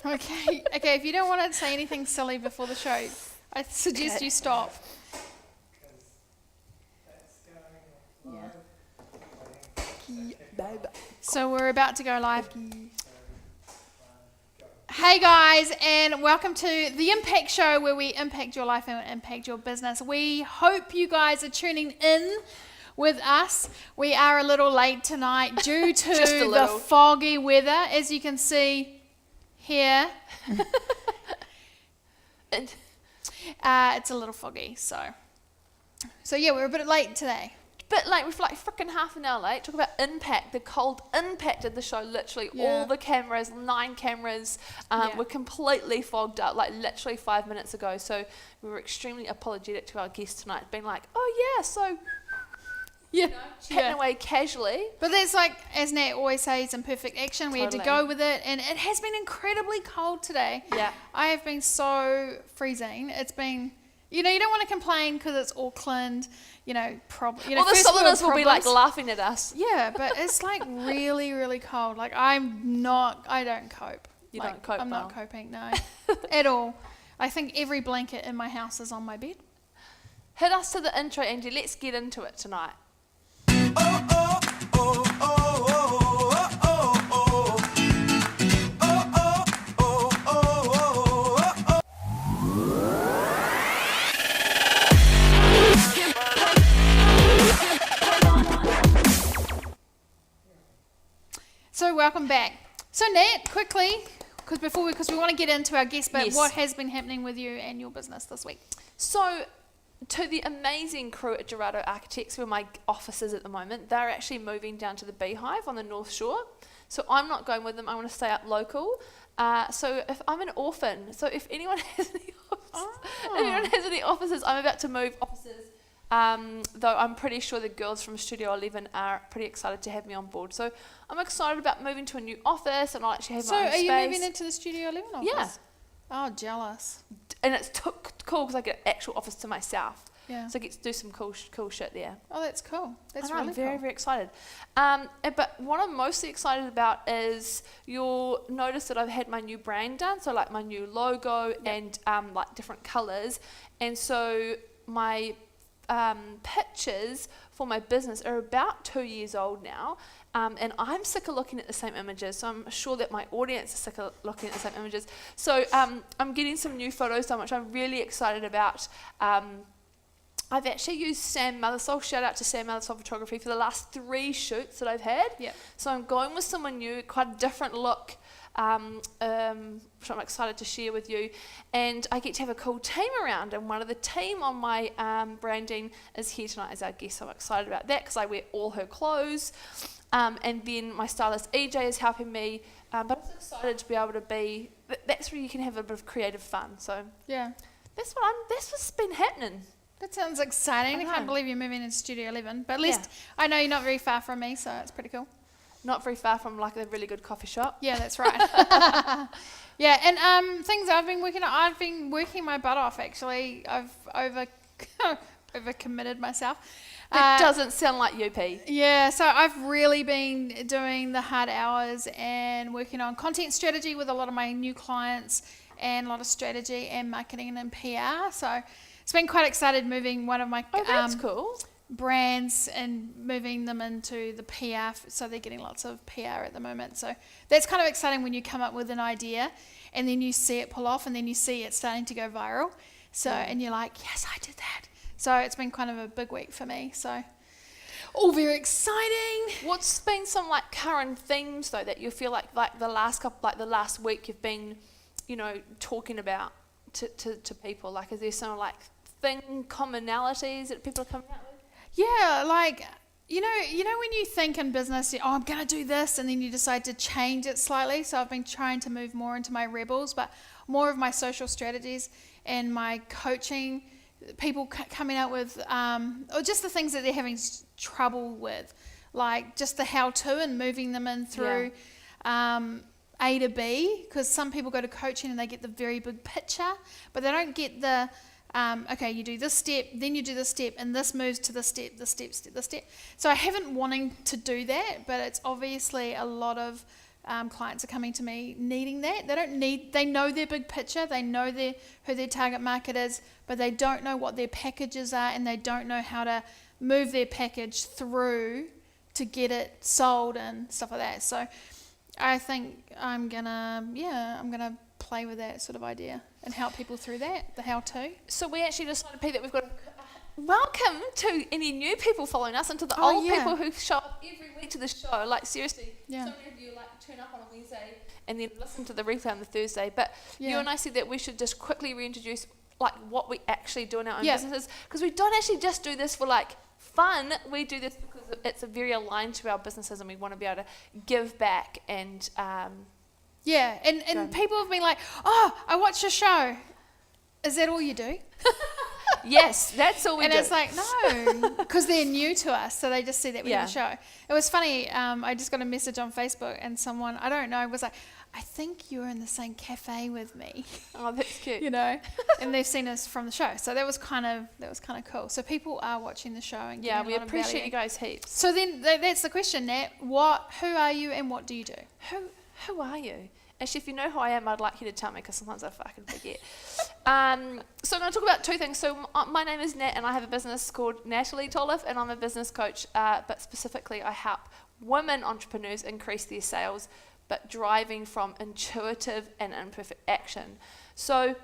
Okay, if you don't want to say anything silly before the show, I suggest you stop. So we're about to go live. Hey guys, and welcome to the Impact Show, where we impact your life and impact your business. We hope you guys are tuning in with us. We are a little late tonight due to the foggy weather, as you can see here. It's a little foggy, so yeah, we're a bit late today. But like we're like freaking half an hour late. Talk about impact. The cold impacted the show. Literally, all the cameras, 9 cameras, were completely fogged up. Like literally 5 minutes ago. So we were extremely apologetic to our guest tonight, being like, "Oh yeah, so." Chatting away casually. But that's like, as Nat always says, in perfect action. We had to go with it, and it has been incredibly cold today. Yeah. I have been so freezing. It's been, you don't want to complain because it's Auckland, probably. Well, the Southerners will be like laughing at us. Yeah, but it's like really, really cold. Like I don't cope. You don't cope. I'm not coping, no, at all. I think every blanket in my house is on my bed. Hit us to the intro, Angie. Let's get into it tonight. So welcome back. So Nat, quickly, because we want to get into our guest, but what has been happening with you and your business this week? So, to the amazing crew at Gerardo Architects, where my office is at the moment, they're actually moving down to the Beehive on the North Shore. So I'm not going with them. I want to stay up local. So if I'm an orphan, so if anyone has any offices, I'm about to move offices. Though I'm pretty sure the girls from Studio 11 are pretty excited to have me on board. So I'm excited about moving to a new office, and I'll actually have my own space. So are you moving into the Studio 11 office? Yeah. Oh, jealous. And it's cool because I get an actual office to myself. Yeah. So I get to do some cool shit there. Oh, that's cool. That's really I'm very, cool. very excited. But what I'm mostly excited about is you'll notice that I've had my new brand done. So like my new logo and like different colours. And so my pictures for my business are about 2 years old now. And I'm sick of looking at the same images, so I'm sure that my audience is sick of looking at the same images. So I'm getting some new photos done, which I'm really excited about. I've actually used Sam Mothersole, shout out to Sam Mothersole Photography, for the last 3 shoots that I've had. Yep. So I'm going with someone new, quite a different look, which I'm excited to share with you. And I get to have a cool team around, and one of the team on my branding is here tonight as our guest. So I'm excited about that because I wear all her clothes. And then my stylist EJ is helping me, but I'm so excited to be able to be. That's where you can have a bit of creative fun. So yeah, that's what's been happening. That sounds exciting. I can't believe you're moving into Studio 11, but at least I know you're not very far from me, so it's pretty cool. Not very far from like a really good coffee shop. Yeah, that's right. Yeah, and things I've been working on. I've been working my butt off. Actually, I've overcommitted myself. That doesn't sound like you, P. Yeah, so I've really been doing the hard hours and working on content strategy with a lot of my new clients, and a lot of strategy and marketing and PR. So it's been quite excited moving one of my brands and moving them into the PR. So they're getting lots of PR at the moment. So that's kind of exciting when you come up with an idea and then you see it pull off, and then you see it starting to go viral. So and you're like, yes, I did that. So it's been kind of a big week for me. So all very exciting. What's been some like current themes though that you feel like the last week you've been, talking about to people? Like, is there some like commonalities that people are coming out with? Yeah, like you know when you think in business, I'm gonna do this, and then you decide to change it slightly. So I've been trying to move more into my rebels, but more of my social strategies and my coaching. People coming out with, or just the things that they're having trouble with, like just the how-to and moving them in through A to B, because some people go to coaching and they get the very big picture, but they don't get the, you do this step, then you do this step, and this moves to the step, the step. So I haven't wanting to do that, but it's obviously a lot of clients are coming to me needing that. They know their big picture, they know who their target market is, but they don't know what their packages are, and they don't know how to move their package through to get it sold and stuff like that. So I think I'm gonna play with that sort of idea and help people through that, the how-to. So we actually decided, Pete, that we've got to welcome to any new people following us and to the old people who show up every week to the show. Like, seriously, so many of you turn up on a Wednesday and then listen to the replay on the Thursday. But you and I said that we should just quickly reintroduce what we actually do in our own businesses, because we don't actually just do this for fun. We do this because it's very aligned to our businesses, and we want to be able to give back and and people have been like, oh, I watched your show. Is that all you do? Yes, that's all we do. And it's like, no, because they're new to us, so they just see that we have a show. It was funny, I just got a message on Facebook, and someone, I don't know, was like, I think you were in the same cafe with me. Oh, that's cute. And they've seen us from the show. So that was kind of cool. So people are watching the show and getting we appreciate you guys heaps. So then that's the question, Nat. Who are you and what do you do? Who are you? Actually, if you know who I am, I'd like you to tell me, because sometimes I fucking forget. So I'm going to talk about two things. So my name is Nat, and I have a business called Natalie Tolhopf, and I'm a business coach, but specifically I help women entrepreneurs increase their sales, but driving from intuitive and imperfect action. So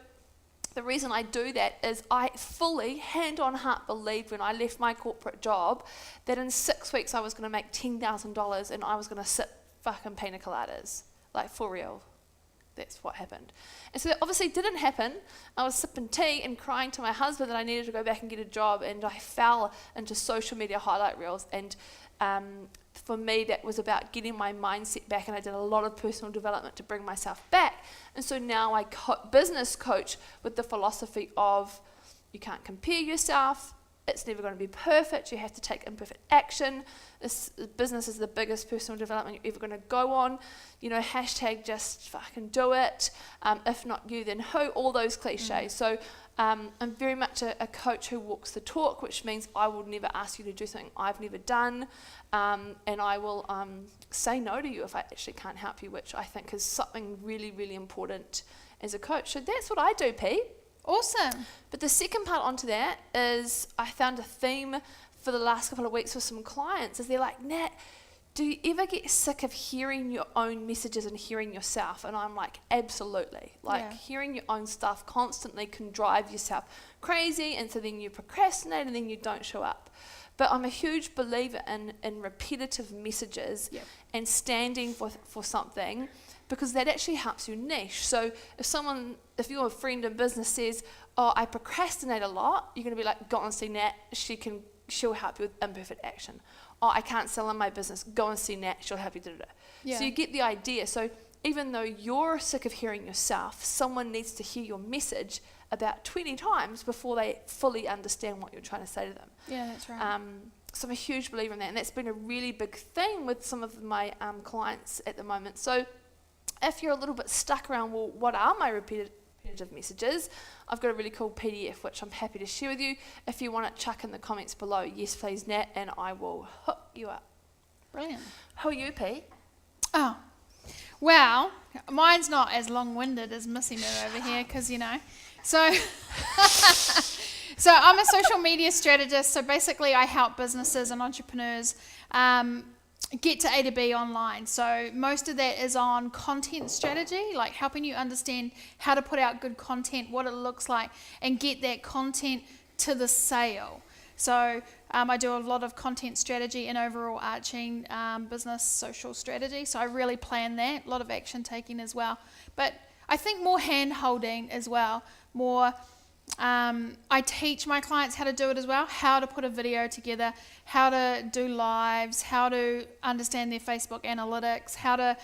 the reason I do that is I fully, hand on heart, believed when I left my corporate job that in 6 weeks I was going to make $10,000 and I was going to sip fucking pina coladas. For real. That's what happened. And so that obviously didn't happen. I was sipping tea and crying to my husband that I needed to go back and get a job, and I fell into social media highlight reels. And for me, that was about getting my mindset back, and I did a lot of personal development to bring myself back. And so now I business coach with the philosophy of you can't compare yourself. It's never going to be perfect. You have to take imperfect action. This business is the biggest personal development you're ever going to go on. Hashtag just fucking do it. If not you, then who? All those cliches. So I'm very much a coach who walks the talk, which means I will never ask you to do something I've never done. And I will say no to you if I actually can't help you, which I think is something really, really important as a coach. So that's what I do, Pete. Awesome. But the second part onto that is I found a theme for the last couple of weeks with some clients is they're like, Nat, do you ever get sick of hearing your own messages and hearing yourself? And I'm like, absolutely. Hearing your own stuff constantly can drive yourself crazy, and so then you procrastinate and then you don't show up. But I'm a huge believer in repetitive messages and standing for something, because that actually helps you niche. So if your friend in business says, oh, I procrastinate a lot, you're going to be like, go and see Nat, she'll help you with imperfect action. Oh, I can't sell in my business, go and see Nat, she'll help you do it. So you get the idea. So even though you're sick of hearing yourself, someone needs to hear your message about 20 times before they fully understand what you're trying to say to them. Yeah, that's right. So I'm a huge believer in that, and that's been a really big thing with some of my clients at the moment. So if you're a little bit stuck around, well, what are my repetitive messages? I've got a really cool PDF which I'm happy to share with you. If you want it, chuck in the comments below, yes please Nat, and I will hook you up. Brilliant. Who are you, Pete? Oh, well, mine's not as long-winded as Missy Moo over here, because so so I'm a social media strategist. So basically I help businesses and entrepreneurs get to A to B online. So most of that is on content strategy, like helping you understand how to put out good content, what it looks like, and get that content to the sale. So I do a lot of content strategy and overall arching business social strategy. So I really plan that, a lot of action taking as well. But I think more hand holding as well, more I teach my clients how to do it as well, how to put a video together, how to do lives, how to understand their Facebook analytics, how to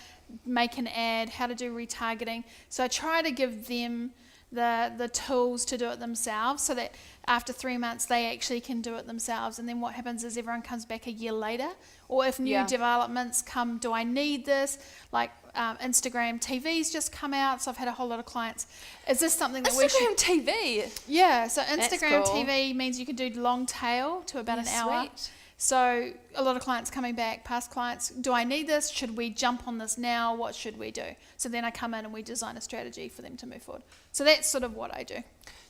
make an ad, how to do retargeting. So I try to give them the tools to do it themselves, so that after 3 months they actually can do it themselves. And then what happens is everyone comes back a year later, or if new developments come, do I need this? Like Instagram TV's just come out, so I've had a whole lot of clients. Is this something that we should... Instagram TV? Yeah, so Instagram cool. TV means you can do long tail to about an hour. Sweet. So a lot of clients coming back, past clients, do I need this? Should we jump on this now? What should we do? So then I come in and we design a strategy for them to move forward. So that's sort of what I do.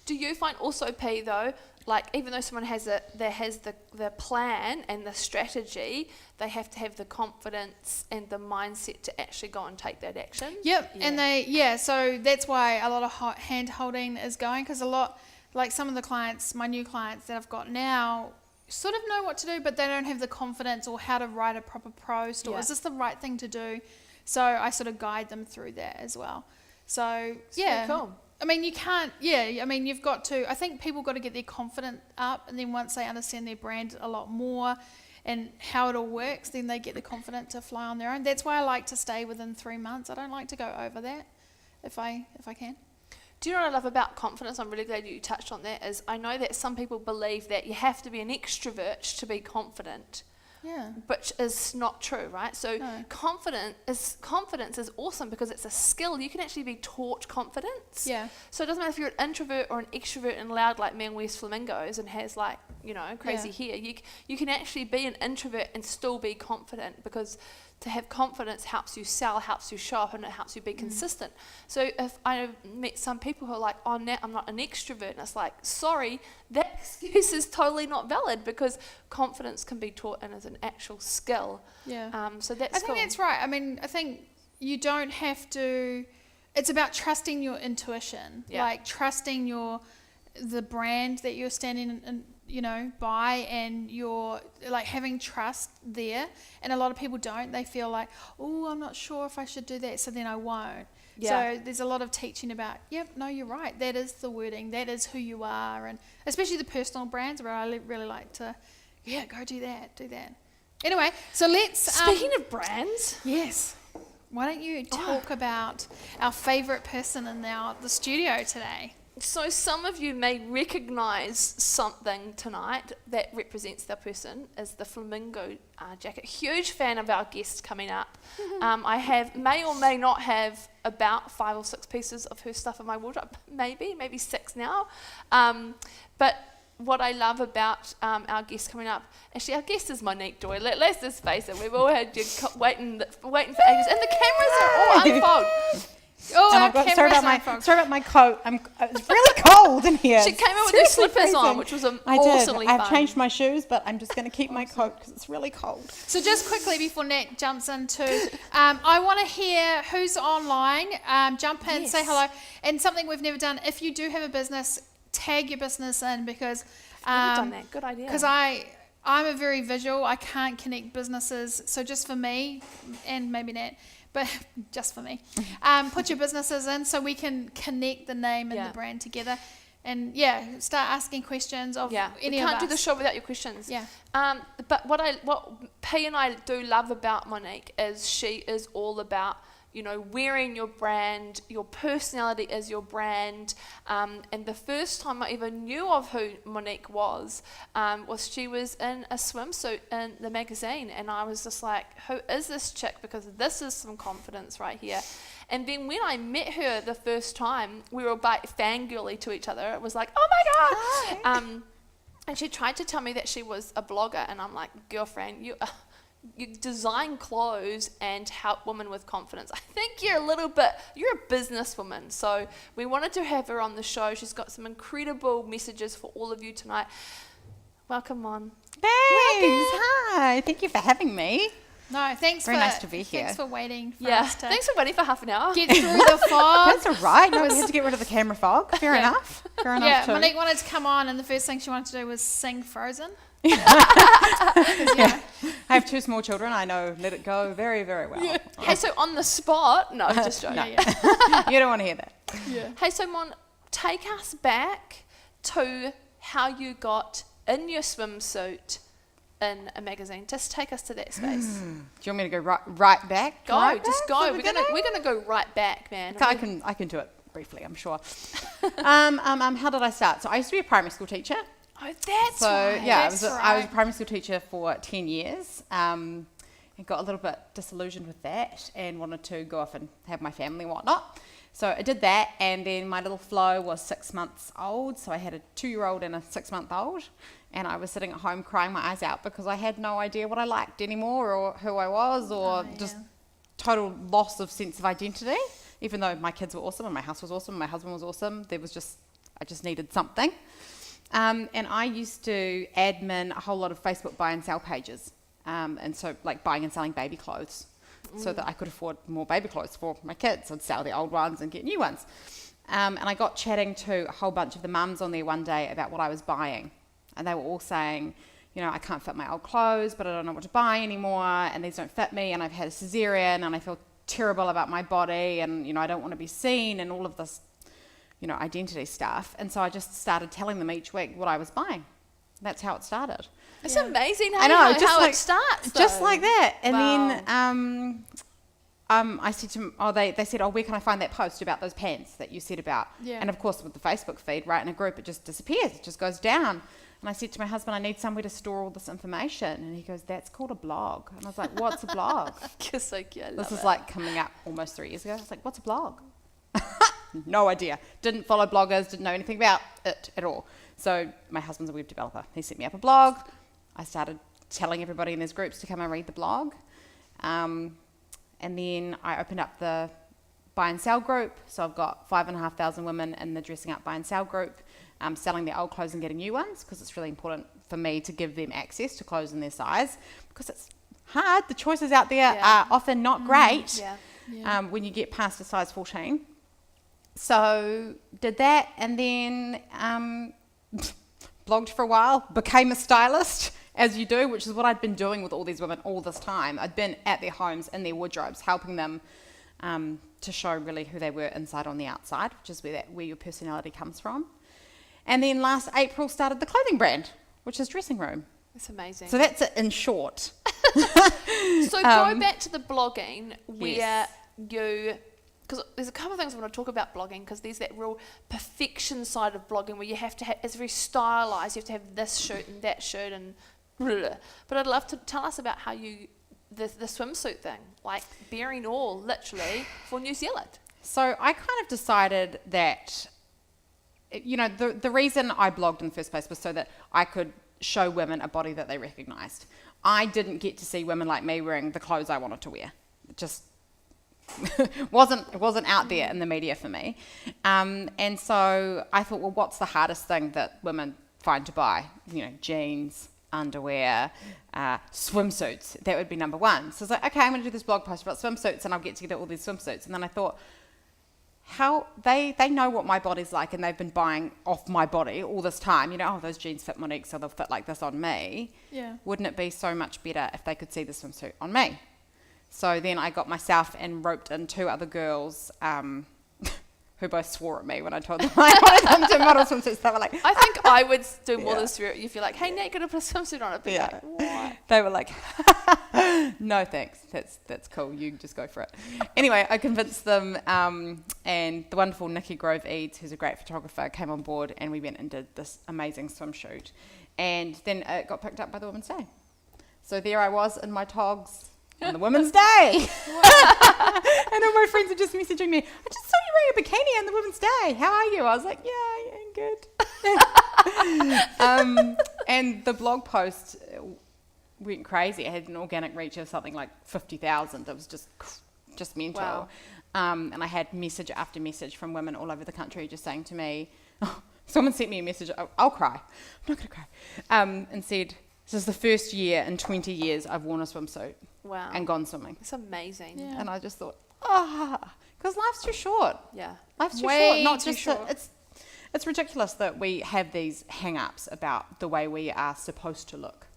Do you find also, P, though, like even though someone has the plan and the strategy, they have to have the confidence and the mindset to actually go and take that action? Yep, and so that's why a lot of hand holding is going, because a lot, like some of the clients, my new clients that I've got now, sort of know what to do, but they don't have the confidence or how to write a proper post, or is this the right thing to do? So I sort of guide them through that as well. So Very cool. I mean, you can't, I mean, you've got to, I think people got to get their confidence up, and then once they understand their brand a lot more and how it all works, then they get the confidence to fly on their own. That's why I like to stay within 3 months. I don't like to go over that if I can. Do you know what I love about confidence? I'm really glad you touched on that. Is I know that some people believe that you have to be an extrovert to be confident. Yeah. Which is not true, right? So No. confidence is awesome because it's a skill. You can actually be taught confidence. Yeah. So it doesn't matter if you're an introvert or an extrovert and loud like me and wears flamingos and has like, crazy hair. You can actually be an introvert and still be confident, because to have confidence helps you sell, helps you show up, and it helps you be consistent. So if I met some people who are like, oh, Nat, I'm not an extrovert, and it's like, sorry, that excuse is totally not valid, because confidence can be taught and is an actual skill. Yeah. So that's I think that's right. I mean, I think you don't have to, it's about trusting your intuition, like trusting the brand that you're standing in, by, and you're like having trust there. And a lot of people don't. They feel like, oh, I'm not sure if I should do that, so then I won't. So there's a lot of teaching about, no, you're right. That is the wording. That is who you are. And especially the personal brands, where I really like to, go do that. Anyway, so let's... Speaking of brands... Yes. Why don't you talk about our favourite person in the studio today? So some of you may recognise something tonight that represents the person as the flamingo jacket. Huge fan of our guest coming up. I may or may not have about 5 or 6 pieces of her stuff in my wardrobe. Maybe 6 now. But what I love about our guest coming up, actually our guest is Monique Doy. Let's just face it, we've all had you waiting for ages, and the cameras are all unfold. Sorry about my coat. It's really cold in here. She came in with her slippers on, which was awesomely fun. I've changed my shoes, but I'm just going to keep my coat because it's really cold. So just quickly before Nat jumps into, I want to hear who's online. Jump in, say hello. And something we've never done, if you do have a business, tag your business in, because I've never done that. Good idea. Because I'm a very visual. I can't connect businesses. So just for me, and maybe Nat, but just for me, put your businesses in so we can connect the name and the brand together, and start asking questions of any of us. You can't do the show without your questions. Yeah. But what P and I do love about Monique is she is all about, wearing your brand, your personality is your brand. And the first time I even knew of who Monique was she was in a swimsuit in the magazine. And I was just like, who is this chick? Because this is some confidence right here. And then when I met her the first time, we were fangirly to each other. It was like, oh my God. Hi. And she tried to tell me that she was a blogger. And I'm like, girlfriend, you design clothes and help women with confidence. I think you're a businesswoman. So we wanted to have her on the show. She's got some incredible messages for all of you tonight. Welcome on. Thanks. Hi. Thank you for having me. No, thanks. Very nice to be here. Thanks for waiting for us to thanks for waiting for half an hour. get through the fog. That's all right. No, we had to get rid of the camera fog. Fair enough. Fair enough too. Monique wanted to come on, and the first thing she wanted to do was sing Frozen. I have 2 small children. I know Let It Go very, very well. Yeah. Hey, so on the spot, no, just joking. No. You don't want to hear that. Yeah. Hey, so Mon, take us back to how you got in your swimsuit in a magazine. Just take us to that space. Do you want me to go right back? Go, Right just back go. from We're the gonna go right back, man. I can do it briefly, I'm sure. How did I start? So I used to be a primary school teacher. Oh, that's right. Yeah, That's I was a primary school teacher for 10 years. And got a little bit disillusioned with that and wanted to go off and have my family and whatnot. So I did that, and then my little Flo was 6 months old, so I had a 2-year-old and a 6-month-old, and I was sitting at home crying my eyes out because I had no idea what I liked anymore or who I was, or just total loss of sense of identity. Even though my kids were awesome and my house was awesome, my husband was awesome, I just needed something. And I used to admin a whole lot of Facebook buy and sell pages, and so like buying and selling baby clothes, so that I could afford more baby clothes for my kids. I'd sell the old ones and get new ones. And I got chatting to a whole bunch of the mums on there one day about what I was buying. And they were all saying, you know, I can't fit my old clothes, but I don't know what to buy anymore, and these don't fit me, and I've had a cesarean, and I feel terrible about my body, and, you know, I don't want to be seen, and all of this, you know, identity stuff. And so I just started telling them each week what I was buying. That's how it started. It's amazing how, I know, just how like, it starts. just though. like that. And Wow. then I said to them, they said, where can I find that post about those pants that you said about? Yeah. And of course, with the Facebook feed, right, in a group, it just disappears. It just goes down. And I said to my husband, I need somewhere to store all this information. And he goes, that's called a blog. And I was like, what's a blog? You're so cute. I love This is it. like coming up almost 3 years ago. I was like, what's a blog? No idea. Didn't follow bloggers, didn't know anything about it at all. So my husband's a web developer. He set me up a blog. I started telling everybody in these groups to come and read the blog. And then I opened up the buy and sell group. So I've got 5,500 women in the dressing up buy and sell group, selling their old clothes and getting new ones, because it's really important for me to give them access to clothes in their size, because it's hard. The choices out there are often not great when you get past a size 14. So did that, and then blogged for a while, became a stylist, as you do, which is what I'd been doing with all these women all this time. I'd been at their homes, in their wardrobes, helping them to show really who they were inside on the outside, which is where your personality comes from. And then last April started the clothing brand, which is Dressing Room. It's amazing. So that's it in short. So go back to the blogging where Yes. you, because there's a couple of things I want to talk about blogging, because there's that real perfection side of blogging where you have to have, it's very stylized, you have to have this shirt and that shirt and blah, blah. But I'd love to tell us about how you, the swimsuit thing, like bearing all, literally, for New Zealand. So I kind of decided that, you know, the reason I blogged in the first place was so that I could show women a body that they recognised. I didn't get to see women like me wearing the clothes I wanted to wear. It just it wasn't out there in the media for me. And so I thought, well, what's the hardest thing that women find to buy? You know, jeans, underwear, swimsuits. That would be number one. So I was like, okay, I'm going to do this blog post about swimsuits, and I'll get together all these swimsuits. And then I thought, how they know what my body's like, and they've been buying off my body all this time. You know, oh, those jeans fit Monique, so they'll fit like this on me. Yeah. Wouldn't it be so much better if they could see the swimsuit on me? So then I got myself and roped in 2 other girls who both swore at me when I told them I wanted them to model swimsuits. They were like, I think I would do more Yeah. than swear at you if you're like, hey, Nate, gotta put a swimsuit on it. But Yeah. like, what? They were like, no thanks, that's cool, you just go for it. Anyway, I convinced them, and the wonderful Nikki Grove Eads, who's a great photographer, came on board, and we went and did this amazing swim shoot. And then it got picked up by the Women's Day. So there I was in my togs on the Women's Day. And all my friends are just messaging me, I just saw you wearing a bikini on the Women's Day. How are you? I was like, yeah, I'm good. And the blog post went crazy. It had an organic reach of something like 50,000. It was just mental. Wow. And I had message after message from women all over the country just saying to me, someone sent me a message, I'll cry. I'm not going to cry. And said, this is the first year in 20 years I've worn a swimsuit Wow. and gone swimming. It's amazing. Yeah. And I just thought, because life's too short. Yeah. Life's too Way short. Not too just short. it's ridiculous that we have these hang-ups about the way we are supposed to look,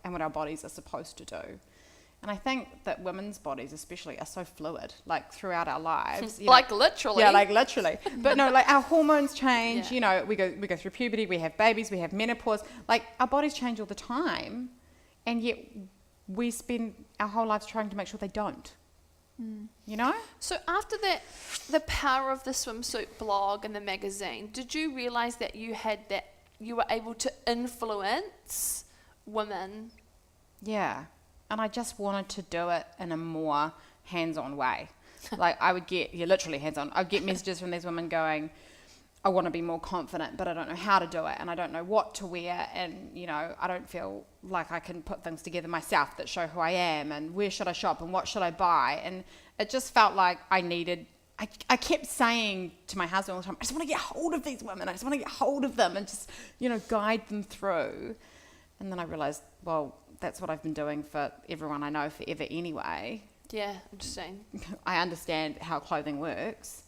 and what our bodies are supposed to do. And I think that women's bodies especially are so fluid, like throughout our lives. you know. Like literally. Yeah, like literally. But no, like our hormones change, Yeah. you know, we go through puberty, we have babies, we have menopause. Like our bodies change all the time, and yet we spend our whole lives trying to make sure they don't. You know? So after that, the power of the swimsuit blog and the magazine, did you realize that you were able to influence women? Yeah. And I just wanted to do it in a more hands-on way. Like I would get, literally hands-on. I'd get messages from these women going, I want to be more confident, but I don't know how to do it, and I don't know what to wear, and I don't feel like I can put things together myself that show who I am, and where should I shop, and what should I buy, and it just felt like I kept saying to my husband all the time, I just want to get hold of these women, I just want to get hold of them, and just guide them through. And then I realised, well, that's what I've been doing for everyone I know forever anyway. Yeah, interesting. I understand how clothing works.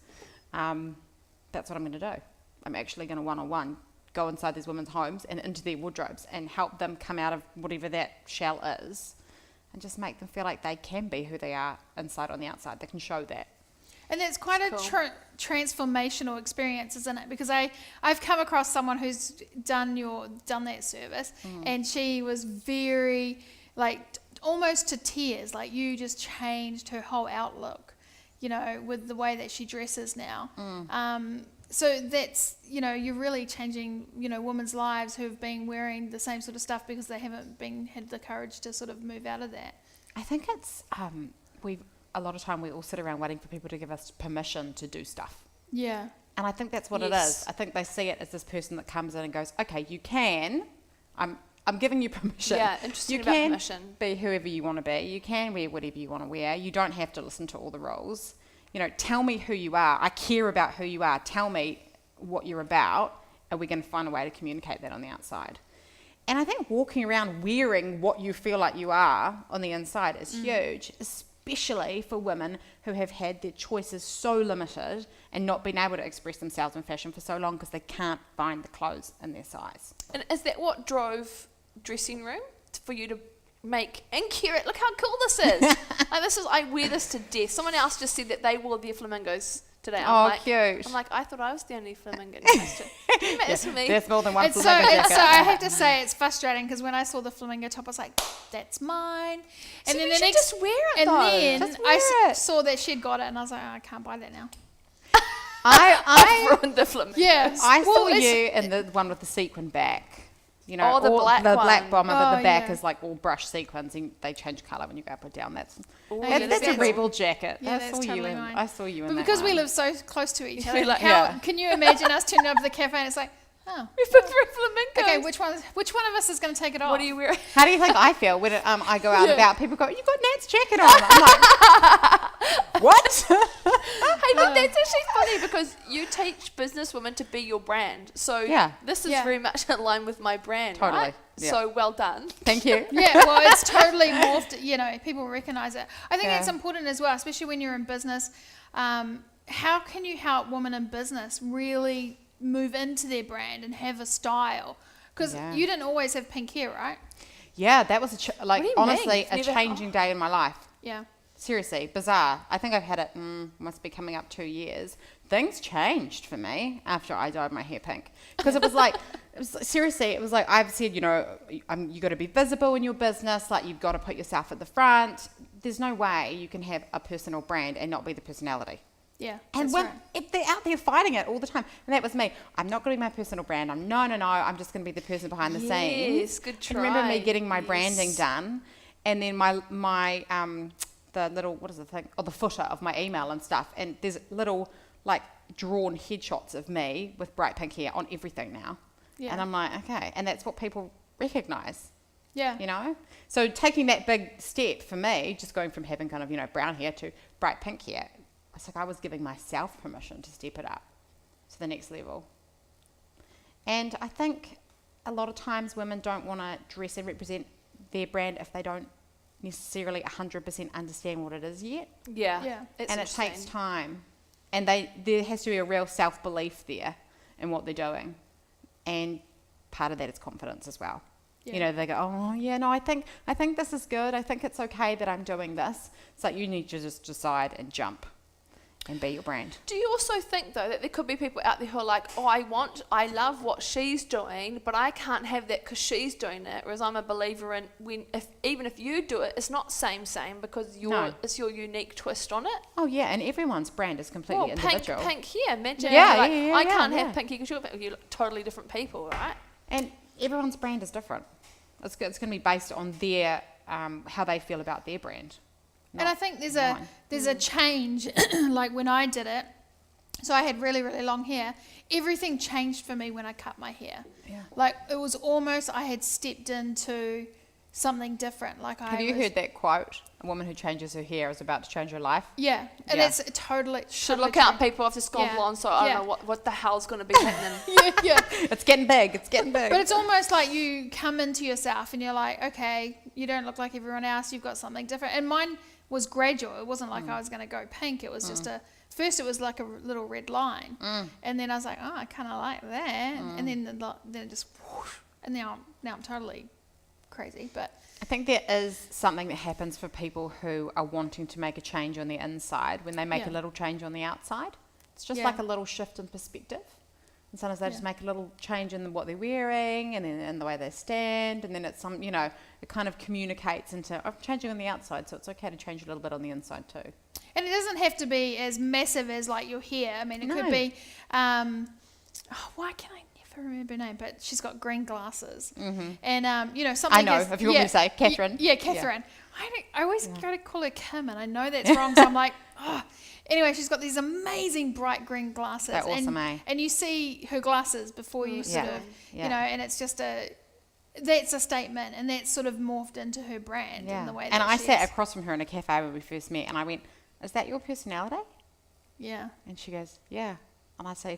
That's what I'm going to do. I'm actually going to one-on-one go inside these women's homes and into their wardrobes and help them come out of whatever that shell is, and just make them feel like they can be who they are inside on the outside. They can show that. And that's quite a transformational experience, isn't it? Because I've come across someone who's done that service, and she was very, like, almost to tears. Like, you just changed her whole outlook, with the way that she dresses now. So that's, you're really changing, women's lives who've been wearing the same sort of stuff because they haven't had the courage to sort of move out of that. I think it's, a lot of time we all sit around waiting for people to give us permission to do stuff. Yeah. And I think that's what it is. I think they see it as this person that comes in and goes, okay, you can, I'm giving you permission. Yeah, interesting about permission. You can be whoever you want to be. You can wear whatever you want to wear. You don't have to listen to all the rules. Tell me who you are. I care about who you are. Tell me what you're about, and we're going to find a way to communicate that on the outside. And I think walking around wearing what you feel like you are on the inside is huge, especially for women who have had their choices so limited and not been able to express themselves in fashion for so long because they can't find the clothes in their size. And is that what drove dressing room for you to make and curate? Look how cool this is. I wear this to death. Someone else just said that they wore their flamingos today. Cute. I'm like, I thought I was the only flamingo. Can you make this for me? There's more than one So flamingo jacket. I have to say it's frustrating because when I saw the flamingo top, I was like, that's mine. And So then you the should next, just wear it and though. then Just I wear it. saw that she'd got it, and I was like, oh, I can't buy that now. I ruined the flamingo. Yeah. I saw Well, you in the one with the sequin back. The all black the one. black bomber, but Oh, the back yeah. is like all brush sequins, and they change colour when you go up or down. That's Ooh, yeah, that's a that's- rebel jacket. Yeah, I that's saw you totally in. mine. I saw you in But that because we one. live so close to each You other, feel like- yeah. can you imagine us turning up to the cafe and it's like, oh, We put three flamingos. okay, which one of us is going to take it off? What are you wearing? How do you think I feel when I go out Yeah. about? People go, "You got Nat's jacket on." I'm like, "What?" Hey, look, that's actually funny because you teach businesswomen to be your brand. So Yeah. this is Yeah. very much in line with my brand, Totally, right? yeah. So well done. Thank you. Yeah, well, it's totally morphed. People recognize it. I think Yeah. that's important as well, especially when you're in business. How can you help women in business really move into their brand and have a style? Because Yeah. you didn't always have pink hair, right? Yeah, that was What do you honestly mean? a Never- changing day in my life. Yeah. Seriously, bizarre. I think I've had it, must be coming up 2 years. Things changed for me after I dyed my hair pink. Because it was like, I've said, you got to be visible in your business, like you've got to put yourself at the front. There's no way you can have a personal brand and not be the personality. Yeah. And that's right. if they're out there fighting it all the time, and that was me. I'm not going to be my personal brand. I'm just going to be the person behind the scenes. Yes, good I remember me try. getting my Yes. branding done, and then my the little, what is the thing? Oh, the footer of my email and stuff. And there's little like drawn headshots of me with bright pink hair on everything now. Yeah. And I'm like, okay, and that's what people recognise. Yeah. So taking that big step for me, just going from having kind of brown hair to bright pink hair. It's like I was giving myself permission to step it up to the next level. And I think a lot of times women don't want to dress and represent their brand if they don't necessarily 100% understand what it is yet. Yeah. Yeah. It's And it interesting. takes time. And there has to be a real self-belief there in what they're doing. And part of that is confidence as well. Yeah. They go, oh, yeah, no, I think this is good. I think it's okay that I'm doing this. It's like you need to just decide and jump and be your brand. Do you also think though that there could be people out there who are like, oh, I love what she's doing, but I can't have that because she's doing it. Whereas I'm a believer in even if you do it, it's not same because it's your unique twist on it. Oh, yeah, and everyone's brand is completely individual. Pink hair. Imagine Yeah, like, yeah, I yeah, can't yeah. have pink hair because you look totally different people, right? And everyone's brand is different. It's going to be based on their how they feel about their brand. And I think there's a change, like when I did it, so I had really, really long hair. Everything changed for me when I cut my hair. Yeah. Like it was almost I had stepped into something different. Like Have you heard that quote? A woman who changes her hair is about to change her life. Yeah, and Yeah. it's totally. Should totally look out, true. people. I've just gone Yeah. blonde, so I Yeah. don't know what the hell's going to be happening. Yeah. It's getting big. It's getting big. But it's almost like you come into yourself and you're like, okay, you don't look like everyone else. You've got something different. And mine was gradual. It wasn't like I was going to go pink. It was just first it was like a little red line. And then I was like, oh, I kind of like that. And then it just whoosh, and now I'm totally crazy. But I think there is something that happens for people who are wanting to make a change on the inside when they make Yeah. a little change on the outside. It's just Yeah. like a little shift in perspective. And sometimes they just make a little change in what they're wearing and then in the way they stand. And then it's it kind of communicates into, I'm changing on the outside, so it's okay to change a little bit on the inside too. And it doesn't have to be as massive as like your hair. I mean, it could No. be, why can I never remember her name? But she's got green glasses. And, something I know, if you want me to say, Catherine. Yeah, Catherine. I always go to call her Kim, and I know that's wrong, so I'm like, oh. Anyway, she's got these amazing bright green glasses. They're awesome, and you see her glasses before you sort Yeah. of, Yeah. and it's just that's a statement, and that's sort of morphed into her brand in the way that And I she sat is. across from her in a cafe when we first met and I went, is that your personality? Yeah. And she goes, yeah. And I say,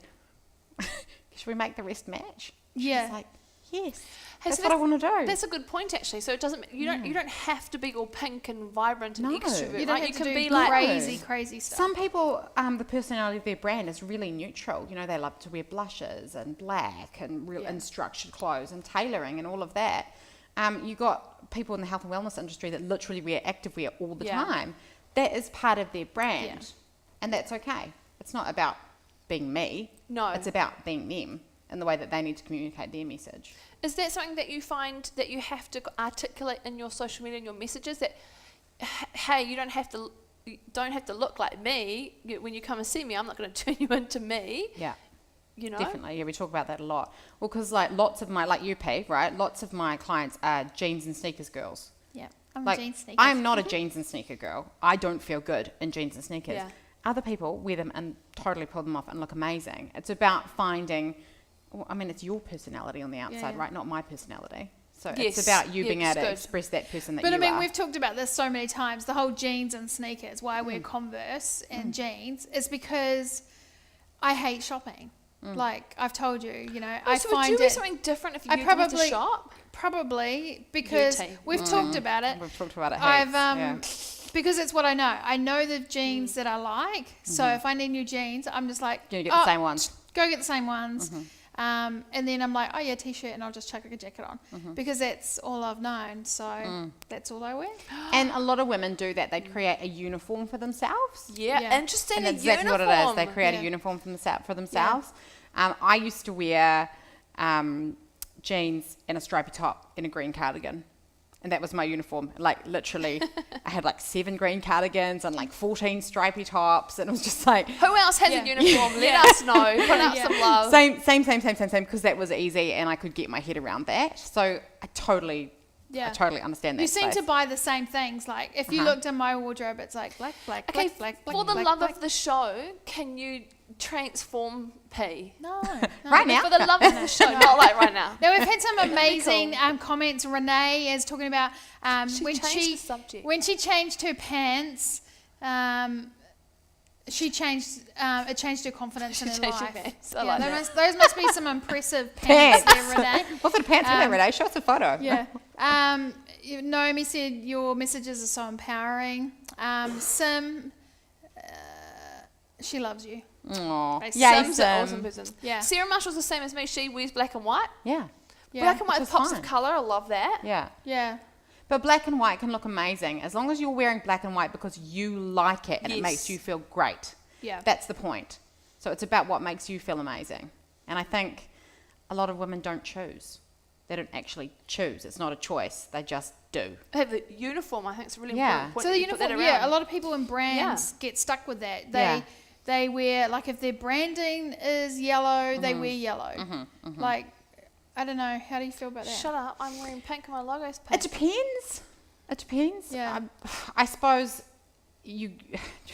should we make the rest match? Yeah. She's like, yes, Hey, that's so what I want to do. That's a good point, actually. So it doesn't. You don't have to be all pink and vibrant and No. extrovert, You don't right? have You to can do be like crazy stuff. Some people, the personality of their brand is really neutral. You know, they love to wear blushes and black and and structured clothes and tailoring and all of that. You got people in the health and wellness industry that literally wear activewear all the time. That is part of their brand, and that's okay. It's not about being me. No. It's about being them in the way that they need to communicate their message. Is that something that you find that you have to articulate in your social media and your messages? That hey, you don't have to look like me when you come and see me. I'm not going to turn you into me. Yeah. You know. Definitely, yeah, we talk about that a lot. Well, because like lots of my, like you, P, right? Lots of my clients are jeans and sneakers girls. Yeah, I'm Like, a jeans sneakers. I'm not a jeans and sneaker girl. I don't feel good in jeans and sneakers. Yeah. Other people wear them and totally pull them off and look amazing. It's about finding, it's your personality on the outside, yeah. right? Not my personality. So Yes. it's about you Yeah, being it's able to good. express that person that But you I mean, are. we've talked about this so many times. The whole jeans and sneakers, why I wear Converse and jeans, is because I hate shopping. Like I've told you, I So would find you wear it something different if you I went to probably- shop? probably because too. we've talked about it. We've talked about it. I've heaps, because it's what I know. I know the jeans that I like. So if I need new jeans, I'm just like, You get the same ones. Go get the same ones. And then I'm like, oh yeah, t-shirt, and I'll just chuck a jacket on because that's all I've known. So that's all I wear. And a lot of women do that. They create a uniform for themselves. Yeah, Yeah. interesting. And a that's exactly what it is. They create Yeah. a uniform for themselves. I used to wear jeans and a stripy top in a green cardigan. And that was my uniform. Like, literally, I had like 7 green cardigans and like 14 stripy tops. And it was just like, Who else has Yeah. a uniform? Let us know. Put out some love. same, because that was easy and I could get my head around that. So I totally understand that. You seem space. to buy the same things. Like if you looked in my wardrobe, it's like black, black, Okay, black, black, for black, the black, love black. of the show, can you transform P? No. Right now? For the love of the show, not like right now. Now we've had some amazing Cool. comments. Renee is talking about She when changed she the subject. when she changed her pants. She changed. It changed her confidence in her changed her life. pants. I like that. those must be some impressive pants there, Renee. What sort of pants were they, Renee? Show us a photo. Yeah. Naomi said your messages are so empowering. Sim, she loves you. Aww. Yay, Sim's an Sim. awesome person. Yeah. Sarah Marshall's the same as me. She wears black and white. Yeah. Yeah. Black and white Which with is pops fine. of colour. I love that. Yeah. Yeah. But black and white can look amazing as long as you're wearing black and white because you like it and it makes Yes. you feel great. Yeah. That's the point. So it's about what makes you feel amazing. And I think a lot of women don't choose. They don't actually choose. It's not a choice. They just do. I have the uniform. I think it's a really Yeah. important point. So that the you put that uniform, yeah, around. a lot of people in brands get stuck with that. They wear, like if their branding is yellow, they wear yellow. Like, I don't know, how do you feel about that? Shut up! I'm wearing pink and my logo's It pink. depends. It depends. Yeah. I suppose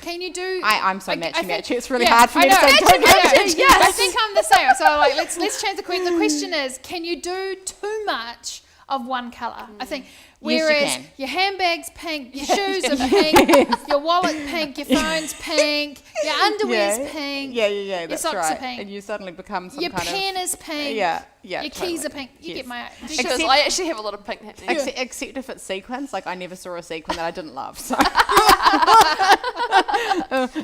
Can you do? I'm so I think- matchy. It's really yeah, hard for me to I know, say. Don't matchy, matchy, yes. I think I'm the same. So like, let's change the question. The question is, can you do too much of one colour? I think. Yes, you Whereas can. your handbag's pink, your shoes are pink, your wallet pink, your phone's pink, your underwear's pink, Yeah, your that's socks right. are pink, And you suddenly become some your kind pen is pink, yeah, your keys totally. are pink. You Yes. get my. Because Except- I actually have a lot of pink happening. Except if it's sequins, like I never saw a sequin that I didn't love. So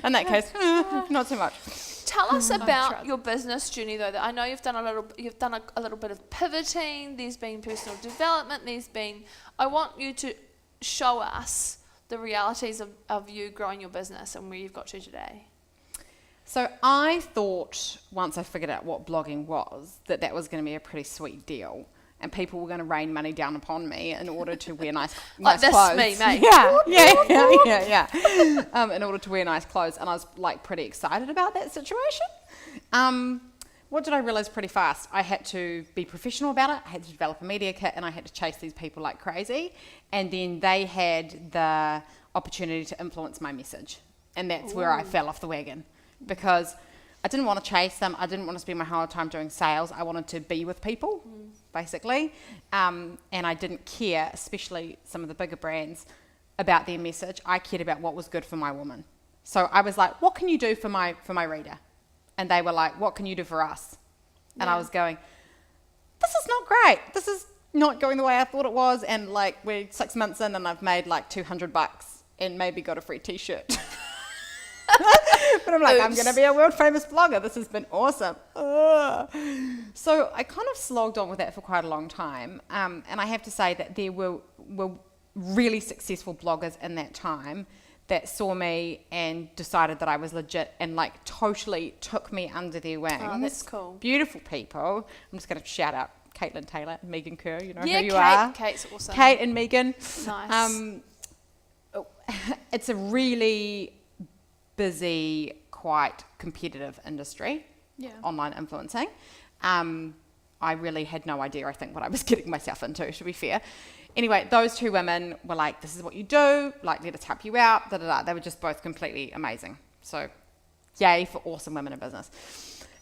in that case, not so much. Tell us about tried. your business journey, though. That I know you've done a little bit of pivoting. There's been personal development. I want you to show us the realities of you growing your business and where you've got to today. So I thought once I figured out what blogging was, that was going to be a pretty sweet deal. And people were going to rain money down upon me in order to wear nice Like this, clothes. me, mate. Yeah. In order to wear nice clothes. And I was like pretty excited about that situation. What did I realize pretty fast? I had to be professional about it. I had to develop a media kit and I had to chase these people like crazy. And then they had the opportunity to influence my message. And that's where I fell off the wagon because I didn't want to chase them. I didn't want to spend my whole time doing sales. I wanted to be with people, basically. And I didn't care, especially some of the bigger brands, about their message. I cared about what was good for my woman. So I was like, what can you do for my reader? And they were like, what can you do for us? And I was going, this is not great. This is not going the way I thought it was. And like we're 6 months in and I've made like $200 and maybe got a free t-shirt. But I'm like, I'm going to be a world famous blogger. This has been awesome. Ugh. So I kind of slogged on with that for quite a long time. And I have to say that there were really successful bloggers in that time that saw me and decided that I was legit and like totally took me under their wings. Oh, that's cool. Beautiful people. I'm just going to shout out Caitlin Taylor and Megan Kerr. You know Yeah, who you are. Kate's awesome. Kate and Megan. Nice. It's a really busy, quite competitive industry, online influencing. I really had no idea, I think, what I was getting myself into, to be fair. Anyway, those two women were like, this is what you do, like, let us help you out, da-da-da. They were just both completely amazing. So, yay for awesome women in business.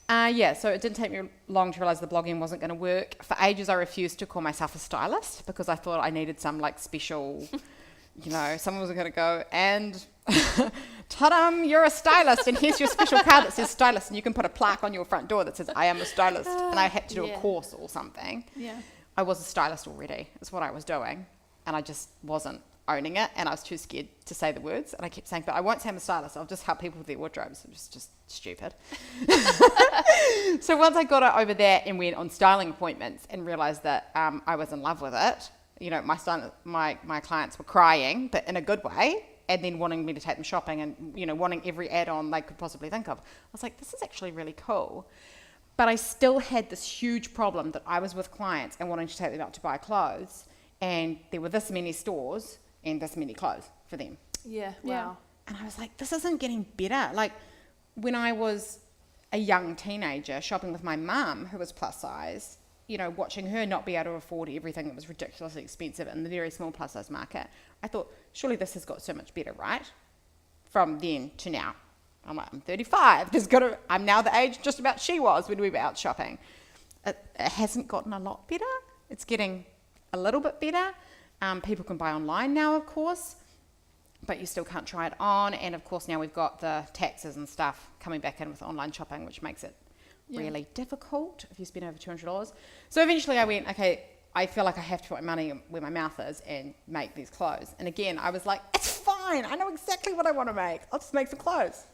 So it didn't take me long to realise the blogging wasn't going to work. For ages, I refused to call myself a stylist because I thought I needed some, like, special... someone was going to go and ta-dam, you're a stylist and here's your special card that says stylist and you can put a plaque on your front door that says I am a stylist and I had to do a course or something. Yeah. I was a stylist already. That's what I was doing and I just wasn't owning it and I was too scared to say the words and I kept saying, but I won't say I'm a stylist. I'll just help people with their wardrobes. It was just stupid. So once I got it over there and went on styling appointments and realised that I was in love with it, my clients were crying, but in a good way, and then wanting me to take them shopping and, wanting every add-on they could possibly think of. I was like, this is actually really cool. But I still had this huge problem that I was with clients and wanting to take them out to buy clothes, and there were this many stores and this many clothes for them. Yeah, wow. And I was like, this isn't getting better. Like, when I was a young teenager shopping with my mum, who was plus size, watching her not be able to afford everything that was ridiculously expensive in the very small plus size market, I thought, surely this has got so much better, right? From then to now. I'm like, I'm 35. I'm now the age just about she was when we were out shopping. It hasn't gotten a lot better. It's getting a little bit better. People can buy online now, of course, but you still can't try it on. And of course, now we've got the taxes and stuff coming back in with online shopping, which makes it really difficult if you spend over $200. So eventually I went, okay, I feel like I have to put my money where my mouth is and make these clothes. And again, I was like, it's fine. I know exactly what I want to make. I'll just make some clothes.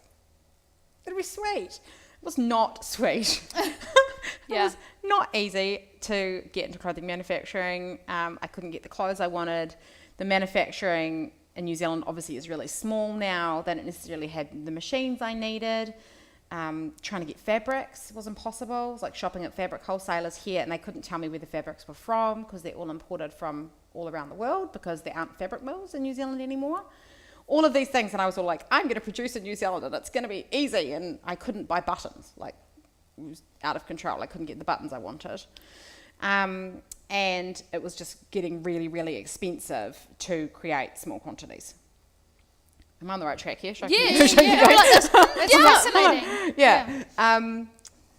It'll be sweet. It was not sweet. It was not easy to get into clothing manufacturing. I couldn't get the clothes I wanted. The manufacturing in New Zealand obviously is really small now. They don't necessarily have the machines I needed. Trying to get fabrics was impossible. It was like shopping at fabric wholesalers here and they couldn't tell me where the fabrics were from because they're all imported from all around the world because there aren't fabric mills in New Zealand anymore. All of these things, and I was all like, I'm going to produce in New Zealand and it's going to be easy, and I couldn't buy buttons. Like, it was out of control. I couldn't get the buttons I wanted. And it was just getting really, really expensive to create small quantities. am I on the right track here? Should I Yeah, keep- yeah, should I yeah. keep going? It's fascinating. Yeah.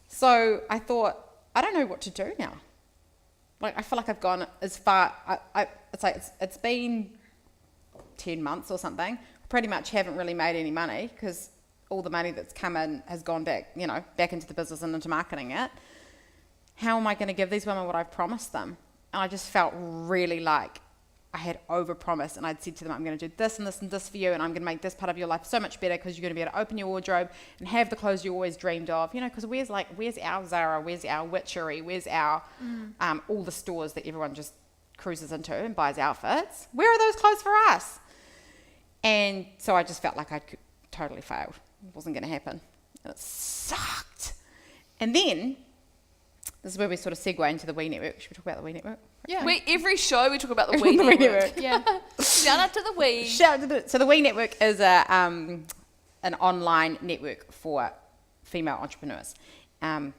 So I thought, I don't know what to do now. Like, I feel like I've gone as far. It's been 10 months or something. Pretty much haven't really made any money because all the money that's come in has gone back, back into the business and into marketing it. How am I going to give these women what I've promised them? And I just felt really like I had overpromised, and I'd said to them, I'm going to do this and this and this for you, and I'm going to make this part of your life so much better because you're going to be able to open your wardrobe and have the clothes you always dreamed of, because where's our Zara, where's our Witchery, where's our all the stores that everyone just cruises into and buys outfits? Where are those clothes for us? And so I just felt like I'd totally failed. It wasn't going to happen. And it sucked. And then this is where we sort of segue into the We Network. Should we talk about the We Network? Yeah. Every show we talk about the We The Network. We Network. Yeah. Shout out to the We. So the We Network is an online network for female entrepreneurs,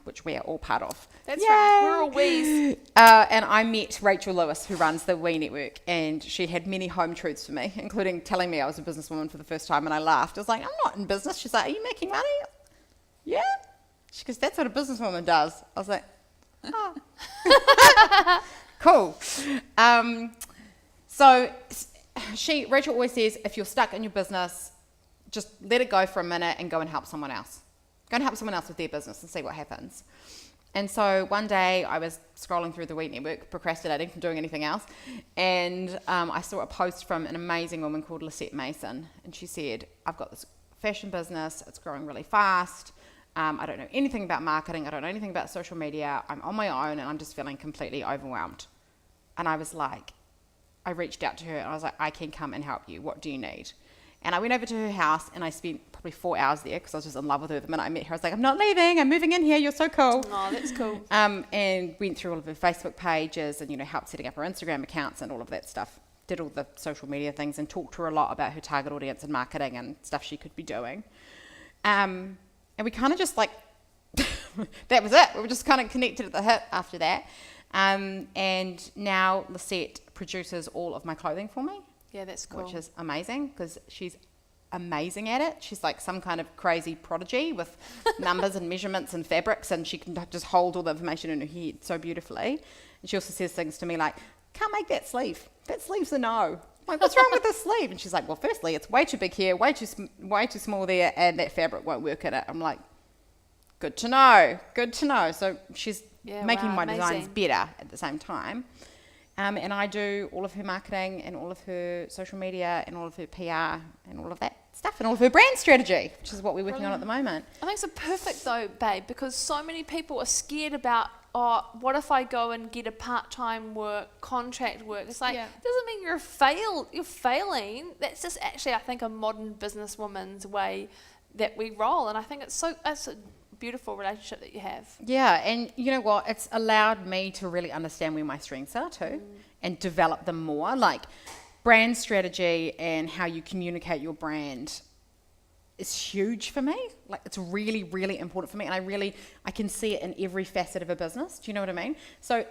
which we are all part of. That's Yay! right. We're all We's. And I met Rachel Lewis, who runs the We Network, and she had many home truths for me, including telling me I was a businesswoman for the first time, and I laughed. I was like, I'm not in business. She's like, are you making money? Yeah. She goes, that's what a businesswoman does. I was like, oh. Cool. So Rachel always says, if you're stuck in your business, just let it go for a minute and go and help someone else. Go and help someone else with their business and see what happens. And so one day I was scrolling through the We Network, procrastinating from doing anything else, and I saw a post from an amazing woman called Lisette Mason, and she said, I've got this fashion business, it's growing really fast, I don't know anything about marketing, I don't know anything about social media, I'm on my own and I'm just feeling completely overwhelmed. And I was like, I reached out to her and I was like, I can come and help you, what do you need? And I went over to her house and I spent probably 4 hours there because I was just in love with her the minute I met her. I was like, I'm not leaving, I'm moving in here, you're so cool. Oh, that's cool. And went through all of her Facebook pages and, helped setting up her Instagram accounts and all of that stuff. Did all the social media things and talked to her a lot about her target audience and marketing and stuff she could be doing. And we kind of just that was it. We were just kind of connected at the hip after that. And now Lisette produces all of my clothing for me. Yeah, that's cool. Which is amazing because she's amazing at it. She's like some kind of crazy prodigy with numbers and measurements and fabrics, and she can just hold all the information in her head so beautifully. And she also says things to me like, can't make that sleeve. That sleeve's a no. I'm like, what's wrong with this sleeve? And she's like, well, firstly, it's way too big here, way too small there, and that fabric won't work in it. I'm like, good to know. So she's making my designs better at the same time. And I do all of her marketing and all of her social media and all of her PR and all of that stuff and all of her brand strategy, which is what we're working on at the moment. I think it's perfect though, babe, because so many people are scared about, what if I go and get a part-time work, contract work? It's like, it doesn't mean you're failing. That's just actually, I think, a modern businesswoman's way that we roll. And I think it's a beautiful relationship that you have. Yeah, and you know what? It's allowed me to really understand where my strengths are too and develop them more. Like brand strategy and how you communicate your brand is huge for me. Like it's really, really important for me. And I can see it in every facet of a business. Do you know what I mean? So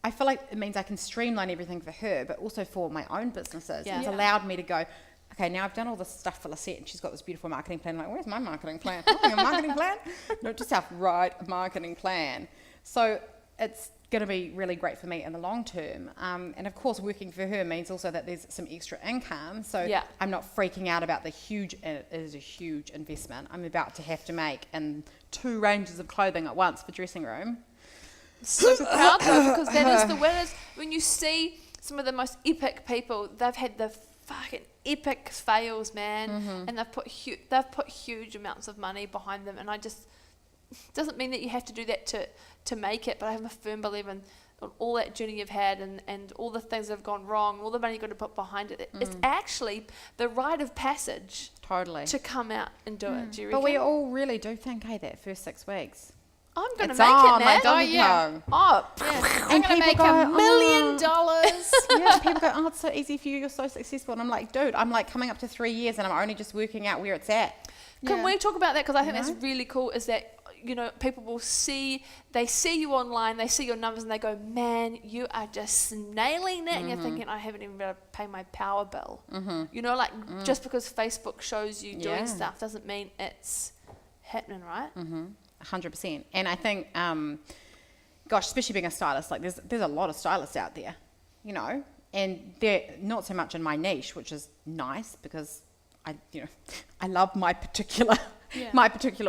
I feel like it means I can streamline everything for her, but also for my own businesses. Yeah. It's allowed me to go, okay, now I've done all this stuff for Lisette and she's got this beautiful marketing plan. I'm like, where's my marketing plan? A marketing plan? Note to self, write a marketing plan. So it's going to be really great for me in the long term. And of course, working for her means also that there's some extra income. So I'm not freaking out about it is a huge investment I'm about to have to make in 2 ranges of clothing at once for dressing room. Super proud though, because that is the winners. When you see some of the most epic people, they've had the fucking epic fails, man, and they've put huge amounts of money behind them, and doesn't mean that you have to do that to make it, but I'm a firm believer in all that journey you've had and all the things that have gone wrong, all the money you've got to put behind it. It's actually the rite of passage to come out and do it. Do you reckon? But we all really do think, hey, that first 6 weeks. I'm going to It's make on, it, my man. domino. I'm going to make go, $1 million. Yeah, people go, it's so easy for you, you're so successful. And I'm like, dude, I'm like coming up to 3 years and I'm only just working out where it's at. Can we talk about that? Because I think that's really cool, is that people will see you online, they see your numbers and they go, man, you are just nailing it. And you're thinking, I haven't even been able to pay my power bill. Just because Facebook shows you doing stuff doesn't mean it's happening, right? 100%. And I think, especially being a stylist, like there's a lot of stylists out there, and they're not so much in my niche, which is nice because I love my particular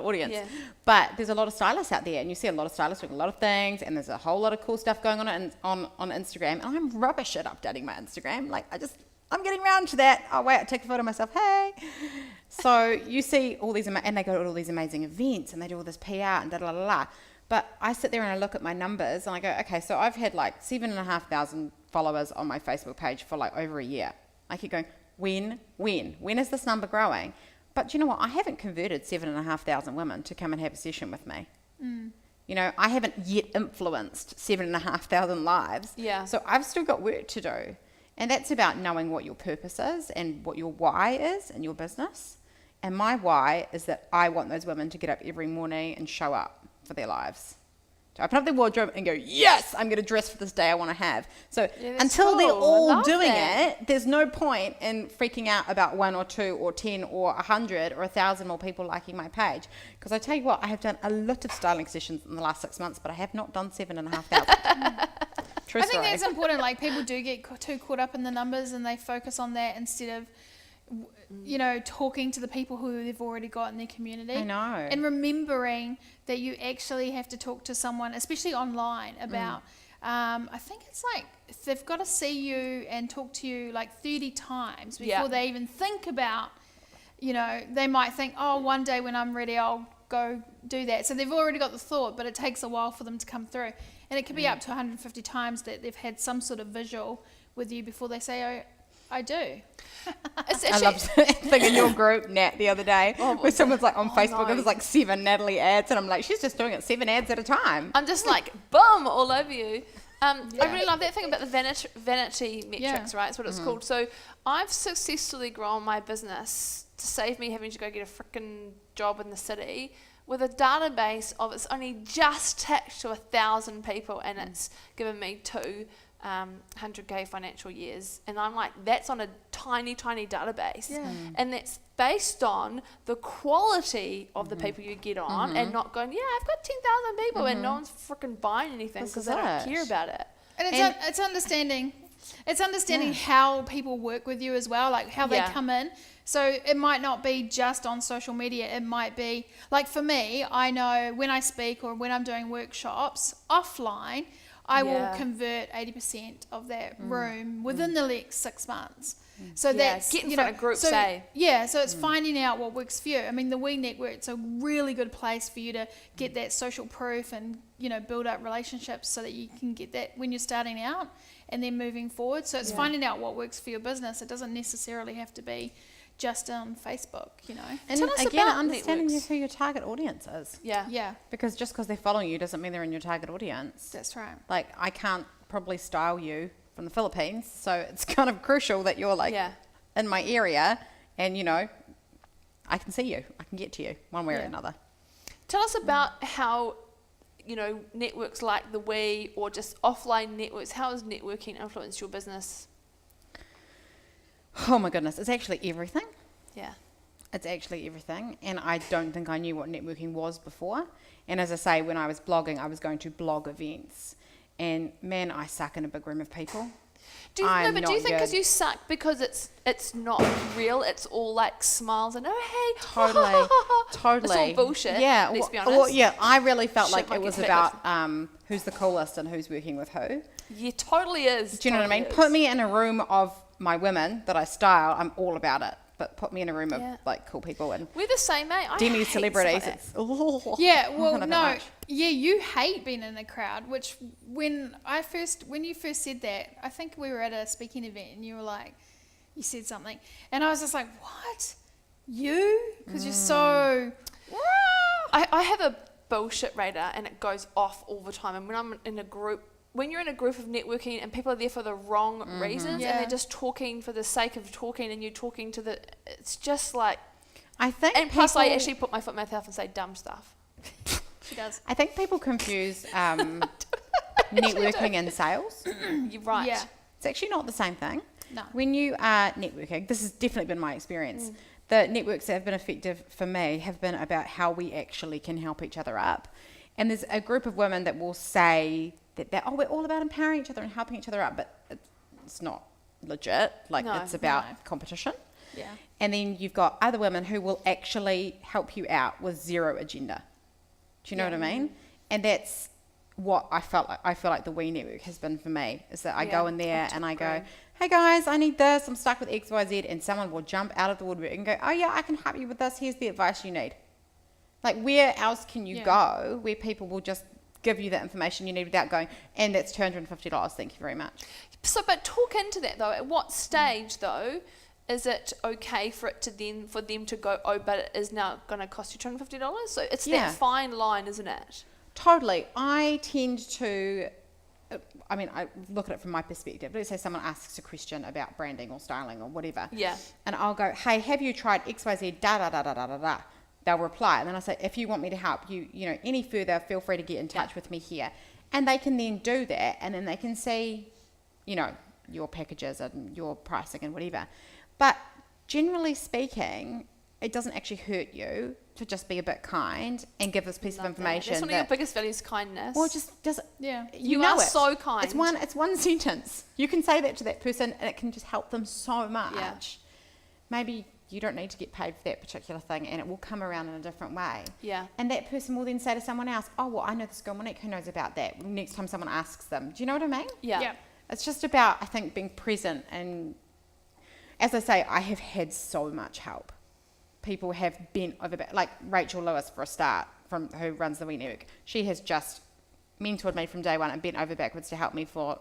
audience. Yeah. But there's a lot of stylists out there, and you see a lot of stylists doing a lot of things, and there's a whole lot of cool stuff going on Instagram. And I'm rubbish at updating my Instagram. Like I'm getting around to that. Oh wait, I take a photo of myself. Hey. So you see all these, and they go to all these amazing events, and they do all this PR and da da da da. But I sit there and I look at my numbers, and I go, okay, so I've had like 7,500 followers on my Facebook page for like over a year. I keep going, when is this number growing? But you know what? I haven't converted 7,500 women to come and have a session with me. I haven't yet influenced 7,500 lives. Yeah. So I've still got work to do. And that's about knowing what your purpose is and what your why is in your business. And my why is that I want those women to get up every morning and show up for their lives. To open up their wardrobe and go, yes, I'm going to dress for this day I want to have. So until they're all doing it, there's no point in freaking out about 1 or 2 or 10 or 100 or 1,000 more people liking my page. Because I tell you what, I have done a lot of styling sessions in the last 6 months, but I have not done 7,500. True story. I think that's important. Like, people do get too caught up in the numbers, and they focus on that instead of talking to the people who they've already got in their community. I know. And remembering that you actually have to talk to someone, especially online, about, I think it's like, they've got to see you and talk to you like 30 times before they even think about, they might think, oh, one day when I'm ready, I'll go do that. So they've already got the thought, but it takes a while for them to come through. And it could be up to 150 times that they've had some sort of visual with you before they say, oh, I do. I love thing in your group, Nat, the other day, where someone's like on Facebook, and there's like 7 Natalie ads, and I'm like, she's just doing it 7 ads at a time. I'm just like, boom, all over you. I really love that thing about the vanity metrics, right? That's what it's called. So I've successfully grown my business to save me having to go get a freaking job in the city with a database of it's only just ticked to 1,000 people, and it's given me 100k financial years, and I'm like, that's on a tiny database, and that's based on the quality of the people you get on, and not going, I've got 10,000 people and no one's freaking buying anything because they don't care about it. And it's understanding how people work with you as well, like how they come in. So it might not be just on social media. It might be, like for me, I know when I speak or when I'm doing workshops offline, I will convert 80% of that room within the next 6 months. So that's get in front of groups, say. Yeah, so it's finding out what works for you. I mean, the We Network's a really good place for you to get that social proof and build up relationships so that you can get that when you're starting out and then moving forward. So it's finding out what works for your business. It doesn't necessarily have to be just on Facebook, And tell us again, about understanding networks. who your target audience is. Yeah. Because just because they're following you doesn't mean they're in your target audience. That's right. Like, I can't probably style you from the Philippines, so it's kind of crucial that you're like in my area, and I can see you, I can get to you one way or another. Tell us about how networks like the We or just offline networks, how has networking influenced your business? Oh my goodness, it's actually everything. Yeah. It's actually everything, and I don't think I knew what networking was before. And as I say, when I was blogging, I was going to blog events, and man, I suck in a big room of people. Do you think because you suck because it's not real? It's all like smiles and totally. It's all bullshit. Yeah, let's be honest. I really felt like might it get was hit about who's the coolest and who's working with who. Yeah, totally is. Do you know what I mean? Put me in a room of my women that I style, I'm all about it. But put me in a room of like cool people and we're the same, mate. demi celebrities. You hate being in a crowd. Which when you first said that, I think we were at a speaking event and you were like, you said something, and I was just like, what? You? Because you're so. I have a bullshit radar and it goes off all the time. And when I'm in a group. When you're in a group of networking and people are there for the wrong reasons and they're just talking for the sake of talking and you're talking to it's just like... I think and plus I actually put my foot in my mouth and say dumb stuff. She does. I think people confuse networking and sales. You're right. Yeah. It's actually not the same thing. No. When you are networking, this has definitely been my experience. The networks that have been effective for me have been about how we actually can help each other up. And there's a group of women that will say that we're all about empowering each other and helping each other up, but it's not legit. Like, No, it's about competition. Yeah. And then you've got other women who will actually help you out with zero agenda. Do you know what I mean? And that's what I feel like the We Network has been for me, is that I go in there and I go, hey guys, I need this, I'm stuck with XYZ, and someone will jump out of the woodwork and go, oh yeah, I can help you with this, here's the advice you need. Like, where else can you go where people will just give you the information you need without going, and that's $250, thank you very much. So, but talk into that though. At what stage though is it okay for them to go, oh, but it is now going to cost you $250? So it's that fine line, isn't it? Totally. I tend to, I look at it from my perspective. Let's say someone asks a question about branding or styling or whatever. Yeah. And I'll go, hey, have you tried XYZ, da da da da da da da. They'll reply, and then I say, if you want me to help you, any further, feel free to get in touch with me here. And they can then do that, and then they can see, your packages and your pricing and whatever. But generally speaking, it doesn't actually hurt you to just be a bit kind and give this piece of information. That's one of your biggest values, kindness. Well, just you are so kind. It's one sentence. You can say that to that person, and it can just help them so much. Yeah. Maybe you don't need to get paid for that particular thing, and it will come around in a different way. Yeah. And that person will then say to someone else, oh, well, I know this girl Monique who knows about that, next time someone asks them. Do you know what I mean? Yeah. It's just about, I think, being present. And as I say, I have had so much help. People have bent over back, like Rachel Lewis for a start, who runs the We Network. She has just mentored me from day one and bent over backwards to help me for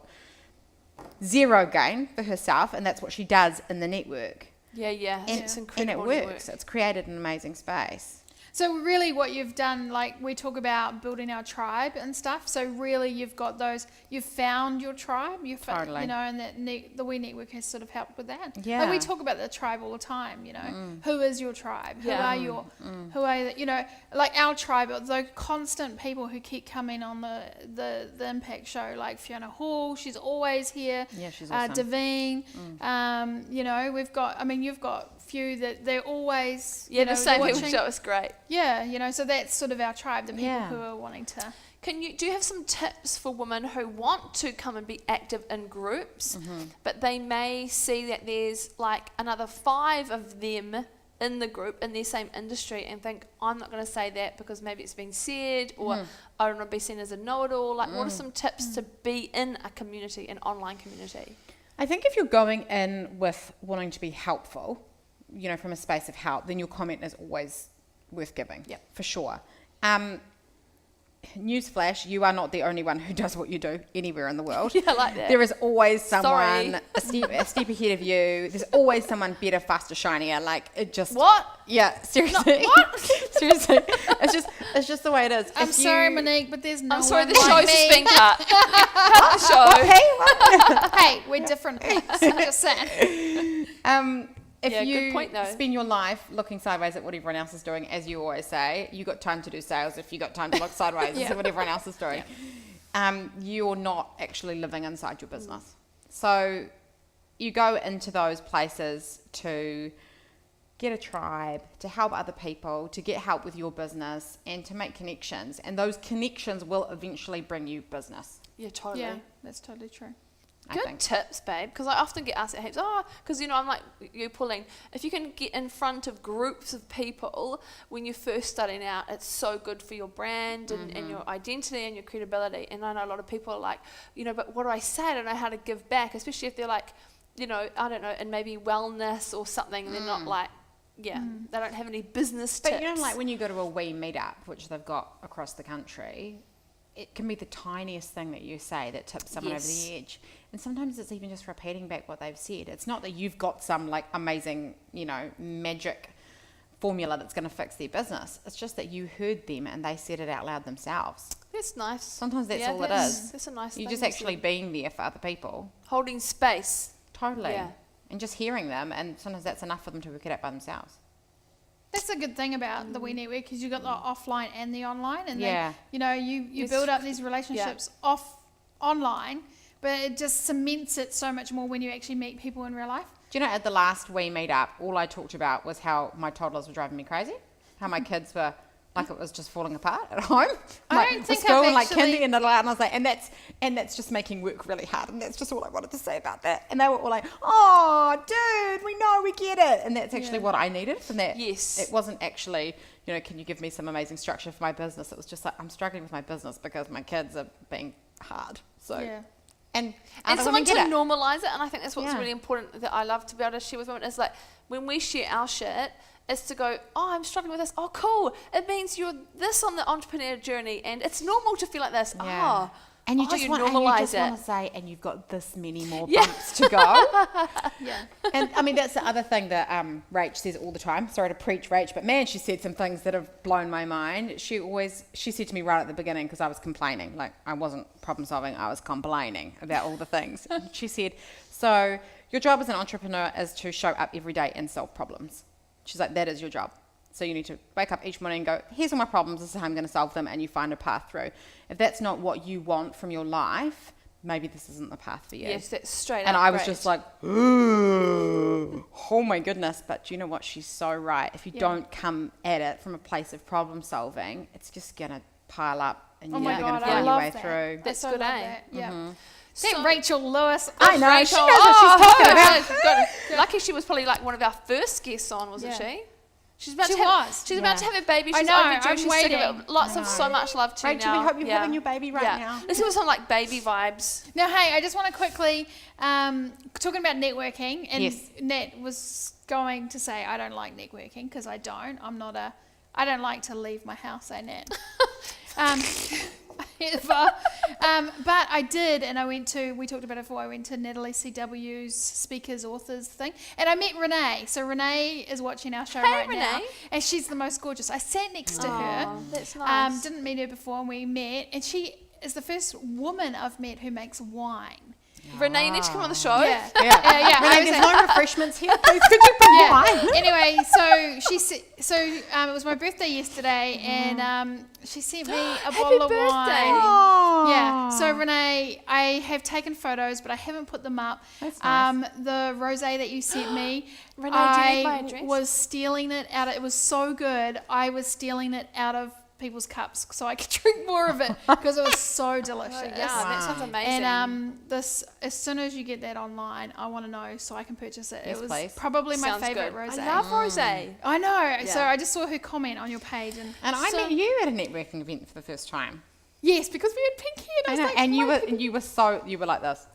zero gain for herself, and that's what she does in the network. Yeah. It's incredible. And it works. It's created an amazing space. So really what you've done, like we talk about building our tribe and stuff. So really you've found your tribe. Totally. And the We Network has sort of helped with that. Yeah. Like we talk about the tribe all the time, Who is your tribe? Who are like our tribe, the constant people who keep coming on the Impact show, like Fiona Hall, she's always here. Yeah, she's awesome. Davine, you've got few that they're always the same watching. people show us great. Yeah, so that's sort of our tribe, the people who are wanting to. Do you have some tips for women who want to come and be active in groups, but they may see that there's like another 5 of them in the group in their same industry and think, I'm not going to say that because maybe it's been said, or I don't want to be seen as a know-it-all. Like, what are some tips to be in a community, an online community? I think if you're going in with wanting to be helpful, from a space of help, then your comment is always worth giving. Yep. For sure. Newsflash, you are not the only one who does what you do anywhere in the world. Yeah, I like that. There is always someone a step ahead of you. There's always someone better, faster, shinier. Like, it just... What? Yeah, seriously. What? Seriously. It's just the way it is. I'm sorry, Monique, but there's no I'm sorry, one the like show's me. just been cut. Cut the show. Hey, we're different peeps. I'm just saying. If you good point, though. spend your life looking sideways at what everyone else is doing, as you always say, you got time to do sales if you got time to look sideways at what everyone else is doing. You're not actually living inside your business. So you go into those places to get a tribe, to help other people, to get help with your business, and to make connections. And those connections will eventually bring you business. Yeah, totally. Yeah, that's totally true. Good tips, babe, because I often get asked at heaps, because, I'm like you, Pauline, if you can get in front of groups of people when you're first starting out, it's so good for your brand and your identity and your credibility. And I know a lot of people are like, but what do I say? I don't know how to give back, especially if they're like, I don't know, and maybe wellness or something, and they're not like, they don't have any business tips. But like when you go to a wee meetup, which they've got across the country, it can be the tiniest thing that you say that tips someone over the edge. And sometimes it's even just repeating back what they've said. It's not that you've got some like amazing, magic formula that's going to fix their business. It's just that you heard them and they said it out loud themselves. That's nice. Sometimes that's all it is. That's a nice You're thing just actually being there for other people. holding space. Totally. Yeah. And just hearing them, and sometimes that's enough for them to work it out by themselves. That's a good thing about the We Network, because you've got the offline and the online, and Yeah. then, you build up these relationships online, but it just cements it so much more when you actually meet people in real life. Do you know, at the last We Meet Up, all I talked about was how my toddlers were driving me crazy, how my kids were like it was just falling apart at home. I don't think school I've and like actually- kindy and I was like, and that's just making work really hard, and that's just all I wanted to say about that. And they were all like, "Oh, dude, we know, we get it," and that's actually what I needed from that. Yes. It wasn't actually, can you give me some amazing structure for my business? It was just like, I'm struggling with my business because my kids are being hard. So Yeah. and And other someone women to get it. normalize it, and I think that's what's Yeah. really important that I love to be able to share with women is like when we share our shit, is to go, oh, I'm struggling with this. Oh, cool. It means you're this on the entrepreneur journey, and it's normal to feel like this. Yeah. Oh, And you just want normalize to it. say, and you've got this many more Yeah. bumps to go. Yeah. And I mean, that's the other thing that Rach says all the time. Sorry to preach, Rach, but man, she said some things that have blown my mind. She said to me right at the beginning, because I was complaining, like I wasn't problem solving, I was complaining about all the things. She said, so your job as an entrepreneur is to show up every day and solve problems. She's like, that is your job. So you need to wake up each morning and go, here's all my problems, this is how I'm going to solve them, and you find a path through. If that's not what you want from your life, maybe this isn't the path for you. Yes, that's straight up. And I was great. just like, ooh, oh my goodness. But do you know what? She's so right. If you don't come at it from a place of problem solving, it's just going to pile up and Oh you're my never going God, to I find your love way that. through. That's I good, love eh? that. Yeah. Mm-hmm. That So- Rachel Lewis. I know. Rachel, She knows what she's talking about. Good. Lucky she was probably like one of our first guests on, wasn't Yeah. she? She's about She to have, was. She's about to have a baby. I She's know, overdue. I'm She's sick of waiting. it. Lots of so much love to you Rachel, now. we hope you're having your baby right now. Let's give us some like baby vibes. Now, hey, I just want to quickly, talking about networking, and Yes. Nat was going to say, I don't like networking, because I don't. I don't like to leave my house, Nat. Ever. But I did, and we talked about it before, I went to Natalie CW's speakers, authors thing, and I met Renee. So Renee is watching our show Hey, right now, Renee. and she's the most gorgeous. I sat next to her. Oh, that's nice. Didn't meet her before, and we met, and she is the first woman I've met who makes wine. Renee, you need to come on the show. Yeah. Yeah. Yeah. I Renee, was there's like- no refreshments here. Please, could you bring Yeah. wine? Anyway, it was my birthday yesterday, and she sent me a Happy bottle of birthday. wine. Oh. Yeah. So Renee, I have taken photos, but I haven't put them up. That's nice. The rosé that you sent me, Renee, do you need my I address? was stealing it out. It was so good. I was stealing it out of people's cups so I could drink more of it because it was so delicious. Oh, yeah, that sounds amazing. And this, as soon as you get that online, I want to know so I can purchase it. Yes, it was please. probably my Sounds favorite good. rosé. I love rosé. I know. So Yeah. I just saw her comment on your page, and I so- met you at a networking event for the first time. Yes, because we had pink hair, and I was like, and "Come you on, were like this.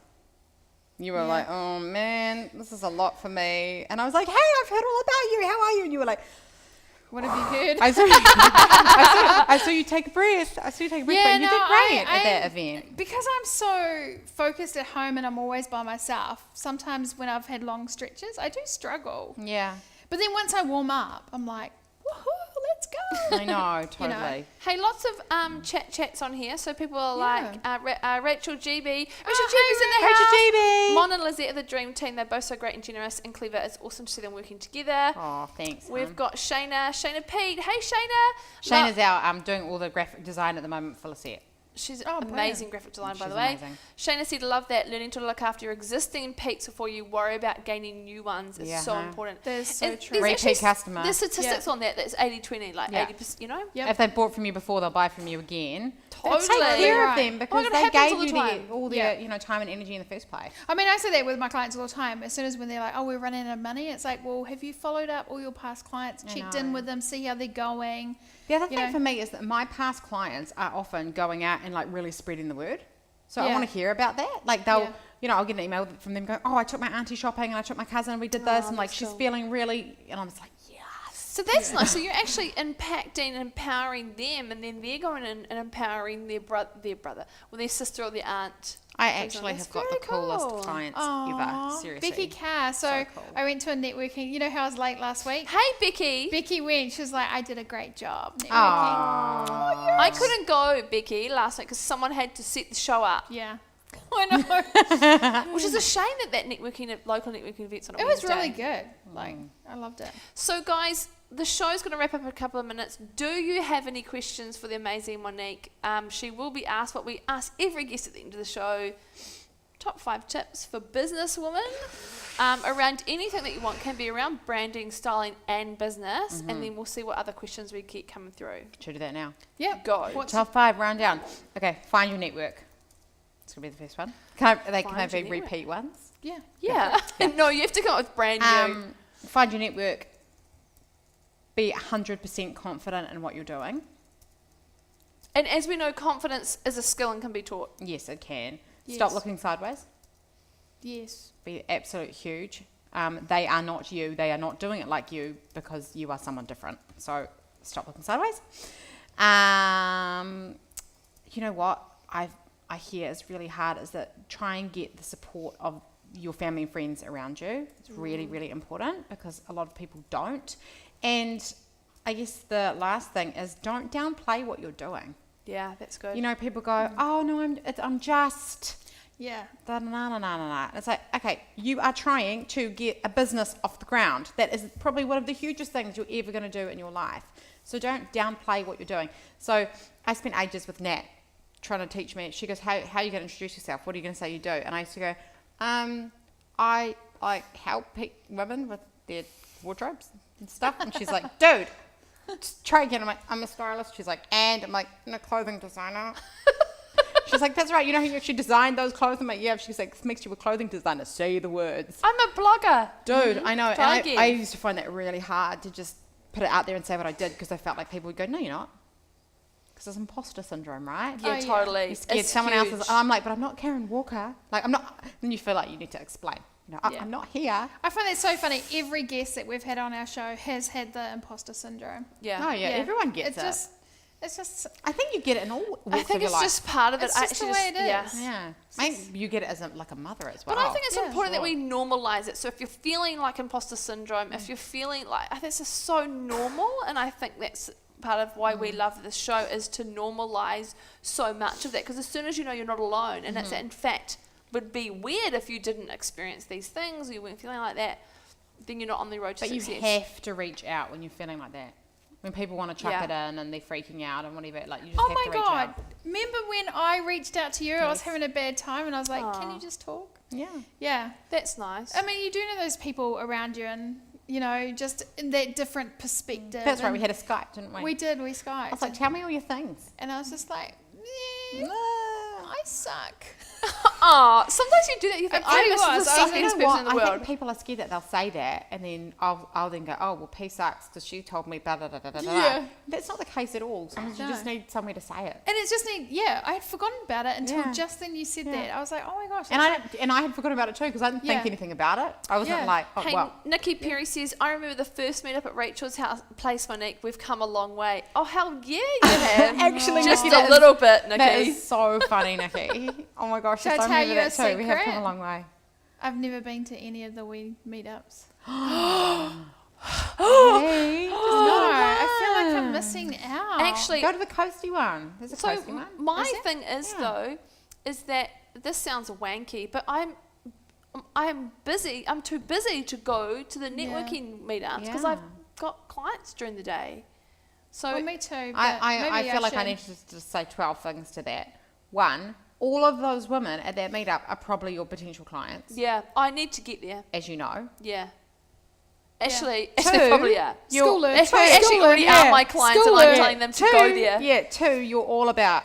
You were Yeah. like, oh man, this is a lot for me. And I was like, hey, I've heard all about you. How are you? And you were like, what have you heard? I saw you take a breath. I saw you take a breath. Yeah, but you no, did great I- at that event. Because I'm so focused at home and I'm always by myself, sometimes when I've had long stretches, I do struggle. Yeah, But then once I warm up, I'm like, woohoo, let's go. I know, You totally. know. Hey, lots of chats on here. So people are Yeah. like Rachel GB. Rachel Oh, GB's in the hey, house. Rachel GB. Mon and Lizette are the dream team. They're both so great and generous and clever. It's awesome to see them working together. Oh, thanks. We've got Shayna Pete. Hey, Shayna. Shayna's out doing all the graphic design at the moment for Lisette. She's Oh, amazing brilliant. graphic design, by She's the way. amazing. Shayna said, love that. Learning to look after your existing peaks before you worry about gaining new ones is Yeah, so huh? important. That is so And true. there's Repeat actually customer. There's statistics on that's 80-20, like Yeah. 80%, you know? Yep. If they bought from you before, they'll buy from you again. Totally. Take care Right. of them because God, it they happens gave all the you time. all their time and energy in the first place. I mean, I say that with my clients all the time. As soon as when they're like, oh, we're running out of money, it's like, well, have you followed up all your past clients, I checked know. in with them, see how they're going? The other You thing know. for me is that my past clients are often going out and like really spreading the word. So I Yeah. want to hear about that. Like they'll, Yeah. I'll get an email from them going, oh, I took my auntie shopping and I took my cousin and we did this and like that's she's cool. feeling really, and I'm just like, yes. So that's nice. So you're actually impacting, empowering them, and then they're going in and empowering their brother, or their sister, or their aunt. I For actually example. have That's got the very coolest cool. clients Aw, ever. Seriously. Becky Carr. So So cool. I went to a networking. You know how I was late last week? Hey, Becky. Becky went. She was like, I did a great job networking. Aww. I couldn't go, Becky, last night because someone had to set the show up, Yeah. I know. which is a shame that local networking events on a It was Wednesday. really good. Like, I loved it. So, guys, the show's going to wrap up in a couple of minutes. Do you have any questions for the amazing Monique? She will be asked what we ask every guest at the end of the show. Top 5 tips for businesswomen around anything that you want. Can be around branding, styling, and business. And then we'll see what other questions we keep coming through. Should we do that now? Yep. Go. Top 5, round down. Okay, find your network. It's going to be the first one. Can they Find be your network. repeat ones? Yeah. Yeah. No, you have to come up with brand new. Find your network. Be 100% confident in what you're doing. And as we know, confidence is a skill and can be taught. Yes, it can. Yes. Stop looking sideways. Yes. Be absolute huge. They are not you. They are not doing it like you because you are someone different. So stop looking sideways. You know what I hear is really hard is that try and get the support of your family and friends around you. It's really, really important because a lot of people don't. And I guess the last thing is don't downplay what you're doing. Yeah, that's good. You know, people go, oh no, I'm just... Yeah. Da-na-na-na-na-na. It's like, okay, you are trying to get a business off the ground. That is probably one of the hugest things you're ever going to do in your life. So don't downplay what you're doing. So I spent ages with Nat trying to teach me. She goes, how are you going to introduce yourself? What are you going to say you do? And I used to go, I like help women with their wardrobes and stuff. And she's like, dude, just try again. I'm like, I'm a stylist. She's like, and I'm like, I'm a clothing designer. She's like, that's right. You know how you actually designed those clothes? I'm like, yeah. She's like, this makes you a clothing designer. Say the words. I'm a blogger. Dude, I know. And Again. I used to find that really hard to just put it out there and say what I did because I felt like people would go, no, you're not. Because it's imposter syndrome, right? Yeah, Oh, yeah. totally. You're scared It's someone huge. else's. I'm like, but I'm not Karen Walker. Like, I'm not. Then you feel like you need to explain. You know, Yeah. I'm not here. I find that so funny. Every guest that we've had on our show has had the imposter syndrome. Yeah. Oh, yeah. Everyone gets it. It's just, I think you get it in all walks I think of your it's life. just part of it. It's just the way it is. Yeah. Yeah. Maybe you get it as like a mother as well. But I think it's Yeah, important that sure. we normalize it. So if you're feeling like imposter syndrome, if you're feeling like, I think this is so normal, and I think that's part of why we love this show is to normalize so much of that. Because as soon as you know you're not alone, and it's in fact would be weird if you didn't experience these things, or you weren't feeling like that, then you're not on the road to But success. you have to reach out when you're feeling like that. When people want to chuck Yeah. it in and they're freaking out and whatever, like you just oh have my to reach God. out. Remember when I reached out to you? I was Yes. having a bad time and I was like, can Aw. you just talk? Yeah. Yeah. That's nice. I mean, you do know those people around you and, you know, just in that different perspective. That's right. and We had a Skype, didn't we? We did. We Skyped. I was like, tell me all your things. and I was just like, I suck. Oh, sometimes you do that. You think, I I'm really the was. I was suckiest like, person You know what? in the I world. think people are scared that they'll say that, and then I'll then go, oh well, P sucks because she told me blah blah blah blah blah. Yeah. That's not the case at all. Sometimes you No. just need somewhere to say it. And it's just I had forgotten about it until Yeah. just then you said Yeah. that. I was like, oh my gosh. And that's I had forgotten about it too because I didn't think Yeah. anything about it. I wasn't Yeah. like, oh Hey, well. Nikki Perry says, I remember the first meetup at Rachel's house, place, Monique. We've come a long way. Oh, hell yeah, you have. Actually, Just Nikki, a that is- little bit, Nikki. That is so funny, Nikki. Oh my gosh, Shall I yes, I tell remember you a that too. We have come secret? a long way. I've never been to any of the weed meetups. Hey, No, I feel like I'm missing out. Actually, go to the coasty one. There's a so coasty one. my Is there? thing is Yeah. though, is that this sounds wanky, but I'm busy. I'm too busy to go to the networking meetups because Yeah. I've got clients during the day. So Well, me too. But I maybe feel like I should. need to just say 12 things to that. One, all of those women at that meetup are probably your potential clients, yeah, I need to get there. as you know. Yeah. Actually, Two, they probably are. you're- Schooler. Actually already yeah. are my clients and I'm Schooler. telling them to go there. Yeah, two, you're all about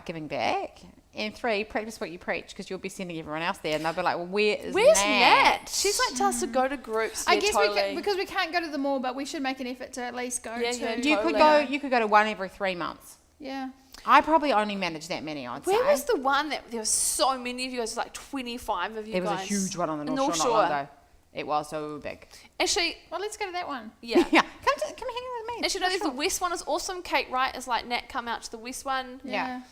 giving back. And three, practice what you preach because you'll be sending everyone else there and they'll be like, well, Where's Nat? Nat? She's like tells us to go to groups. I Yeah, guess totally. because we can't go to the mall, but we should make an effort to at least go Yeah, to. yeah, You could Totally. go. You could go to one every 3 months. Yeah. I probably only manage that many. I'd Where say. was the one that there was so many of you guys, like 25 of you There was guys? a huge one on the In North Shore not long ago. It was so big. Actually, Well, let's go to that one. yeah. Yeah, come hang out with me. Actually, no, there's the West one is awesome. Kate Wright is like, Nat, come out to the West one. Yeah.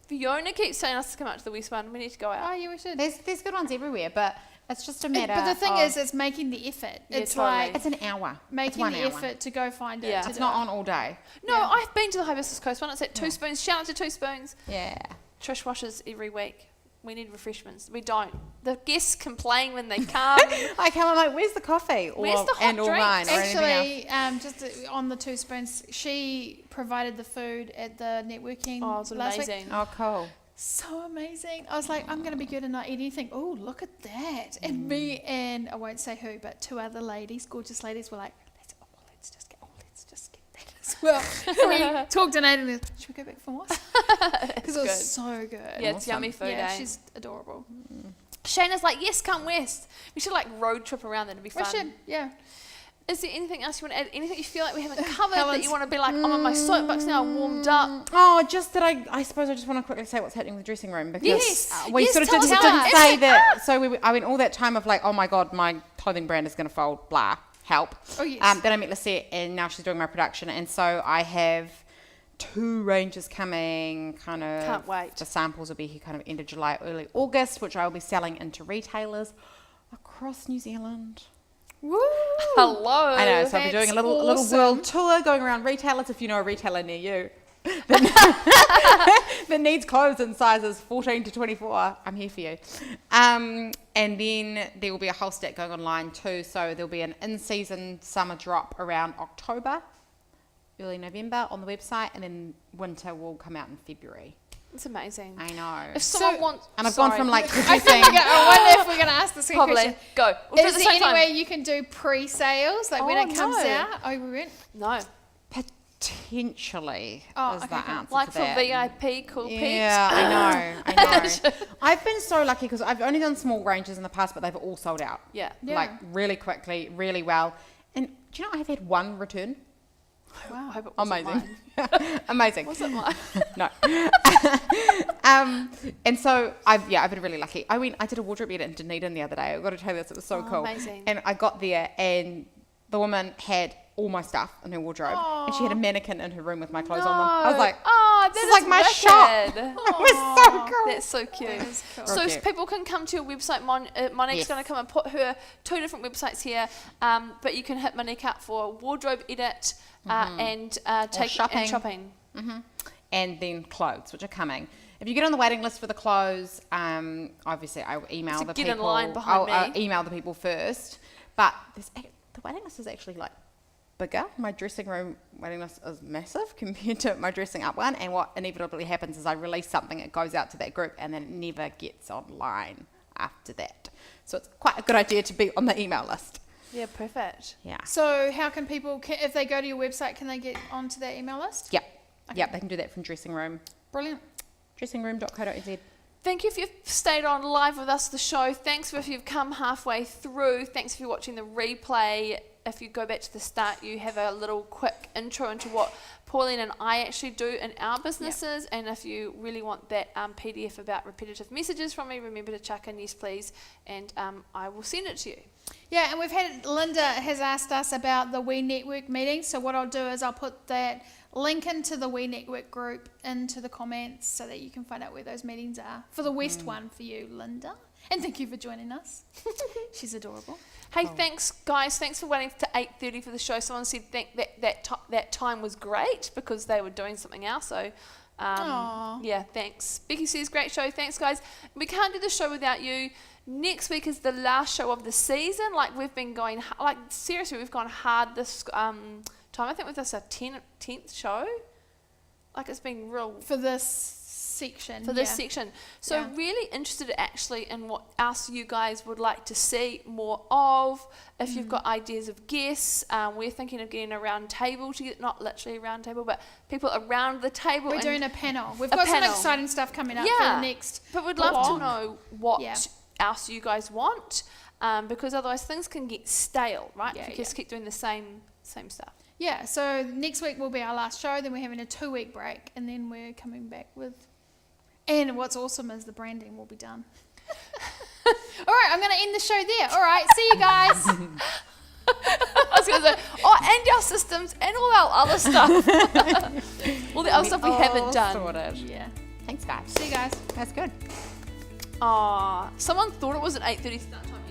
Fiona keeps saying us to come out to the West one. We need to go Oh, out. yeah, we should. There's good ones everywhere, but it's just a matter. But the thing of, is, it's making the effort. Yeah, It's totally. like it's an hour. It's making 1 the hour. effort to go find it. Yeah. to It's do not it. on all day. No, Yeah. I've been to the Hibiscus Coast one. It's at Two Spoons. Shout out to Two Spoons. Yeah. Trish washes every week. we need refreshments. We don't. The guests complain when they come. I come, I'm like, where's the coffee? Where's the hot and or drinks? wine or anything else? Actually, just on the Two Spoons, she provided the food at the networking Oh, it's last week. amazing. Oh, cool. So amazing. I was like, I'm going to be good and not eat anything. Oh, look at that. And me and, I won't say who, but 2 other ladies, gorgeous ladies, were like, let's just get that as well. We talked to Natalie and should we go back for more? Because it was good. so good. Yeah, it's Awesome. yummy food, Yeah, eh? she's adorable. Shayna's like, yes, come west. We should like road trip around there to be We fun. should, yeah. Is there anything else you want to add? Anything you feel like we haven't covered that Helen's- you want to be like, I'm on my soapbox now, I'm warmed up? Oh, just that I suppose I just want to quickly say what's happening with the dressing room because Yes. we Yes, sort of tell us didn't about it. say that. So I went all that time of like, oh my God, my clothing brand is going to fold, blah, help. Oh, yes. Then I met Lisette and now she's doing my production. And so I have 2 ranges coming, kind of. Can't wait. The samples will be here kind of end of July, early August, which I will be selling into retailers across New Zealand. Woo! Hello. I know, so I'll be doing a That's little awesome. world tour going around retailers. If you know a retailer near you that needs clothes in sizes 14 to 24, I'm here for you. And then there will be a whole stack going online too. So there'll be an in-season summer drop around October, early November on the website, and then winter will come out in February. It's amazing. I know. If someone wants... And I've sorry. gone from like I producing. wonder if we're going to ask the same Probably. question. Go. We'll do it Is at the there same any way time. you can do pre-sales, like when Oh, it comes no. out? Oh, we won't. No. Potentially Oh, is okay, the cool. answer Like to for that. VIP, cool Yeah, I know. I've been so lucky because I've only done small ranges in the past, but they've all sold out. Yeah. Yeah. Like really quickly, really well. And do you know I've had 1 return? Wow. I hope it wasn't Amazing. mine. Amazing. Was it mine? No. And so I've been really lucky. I did a wardrobe edit in Dunedin the other day. I've got to tell you this, it was so Oh, cool. amazing. And I got there and the woman had all my stuff in her wardrobe and she had a mannequin in her room with my clothes on them. I was like, oh, this that is like my shop. wicked. It was so cool. That's so cute. is cool. So Okay. people can come to your website. Monique's Yes. going to come and put her 2 different websites here, but you can hit Monique up for a wardrobe edit and take shopping. and shopping. And then clothes, which are coming. If you get on the waiting list for the clothes, obviously I will email So the get people. in line behind I'll me. email the people first. But the waiting list is actually like bigger. My dressing room waiting list is massive compared to my dressing up one. And what inevitably happens is I release something, it goes out to that group, and then it never gets online after that. So it's quite a good idea to be on the email list. Yeah, perfect. Yeah. So how can people, if they go to your website, can they get onto their email list? Yep. Okay. Yep, they can do that from dressing room. Brilliant. Dressingroom.co.nz. Thank you if you've stayed on live with us, the show. Thanks if you've come halfway through. Thanks if you're watching the replay. If you go back to the start, you have a little quick intro into what Pauline and I actually do in our businesses. And if you really want that PDF about repetitive messages from me, remember to chuck in yes, please, and I will send it to you. Yeah, and we've had, Linda has asked us about the We Network meeting. So what I'll do is I'll put that link into the We Network group into the comments so that you can find out where those meetings are. For the West one for you, Linda. And thank you for joining us. She's adorable. Hey, thanks, guys. Thanks for waiting to 8:30 for the show. Someone said that time was great because they were doing something else. So, Aw. yeah, thanks. Becky says, great show. Thanks, guys. We can't do the show without you. Next week is the last show of the season. Like, we've been going, like, seriously, we've gone hard this time. I think with this our 10th show. Like, it's been real For this section. for this yeah. section. So Yeah. really interested actually in what else you guys would like to see more of. If you've got ideas of guests, we're thinking of getting a round table to get, not literally a round table, but people around the table. We're and- doing a panel. We've a got panel. some exciting stuff coming up for Yeah. the next. But we'd love to blog. know what Yeah. else you guys want, because otherwise things can get stale, right? Yeah, if you just keep doing the same stuff. Yeah, so next week will be our last show. Then we're having a 2-week break, and then we're coming back with. And what's awesome is the branding will be done. All right, I'm going to end the show there. All right, see you guys. I was going to say, and our systems and all our other stuff. All the other stuff we haven't done. Sorted. Yeah, Thanks, guys. see you guys. That's good. Someone thought it was an 8:30 start time.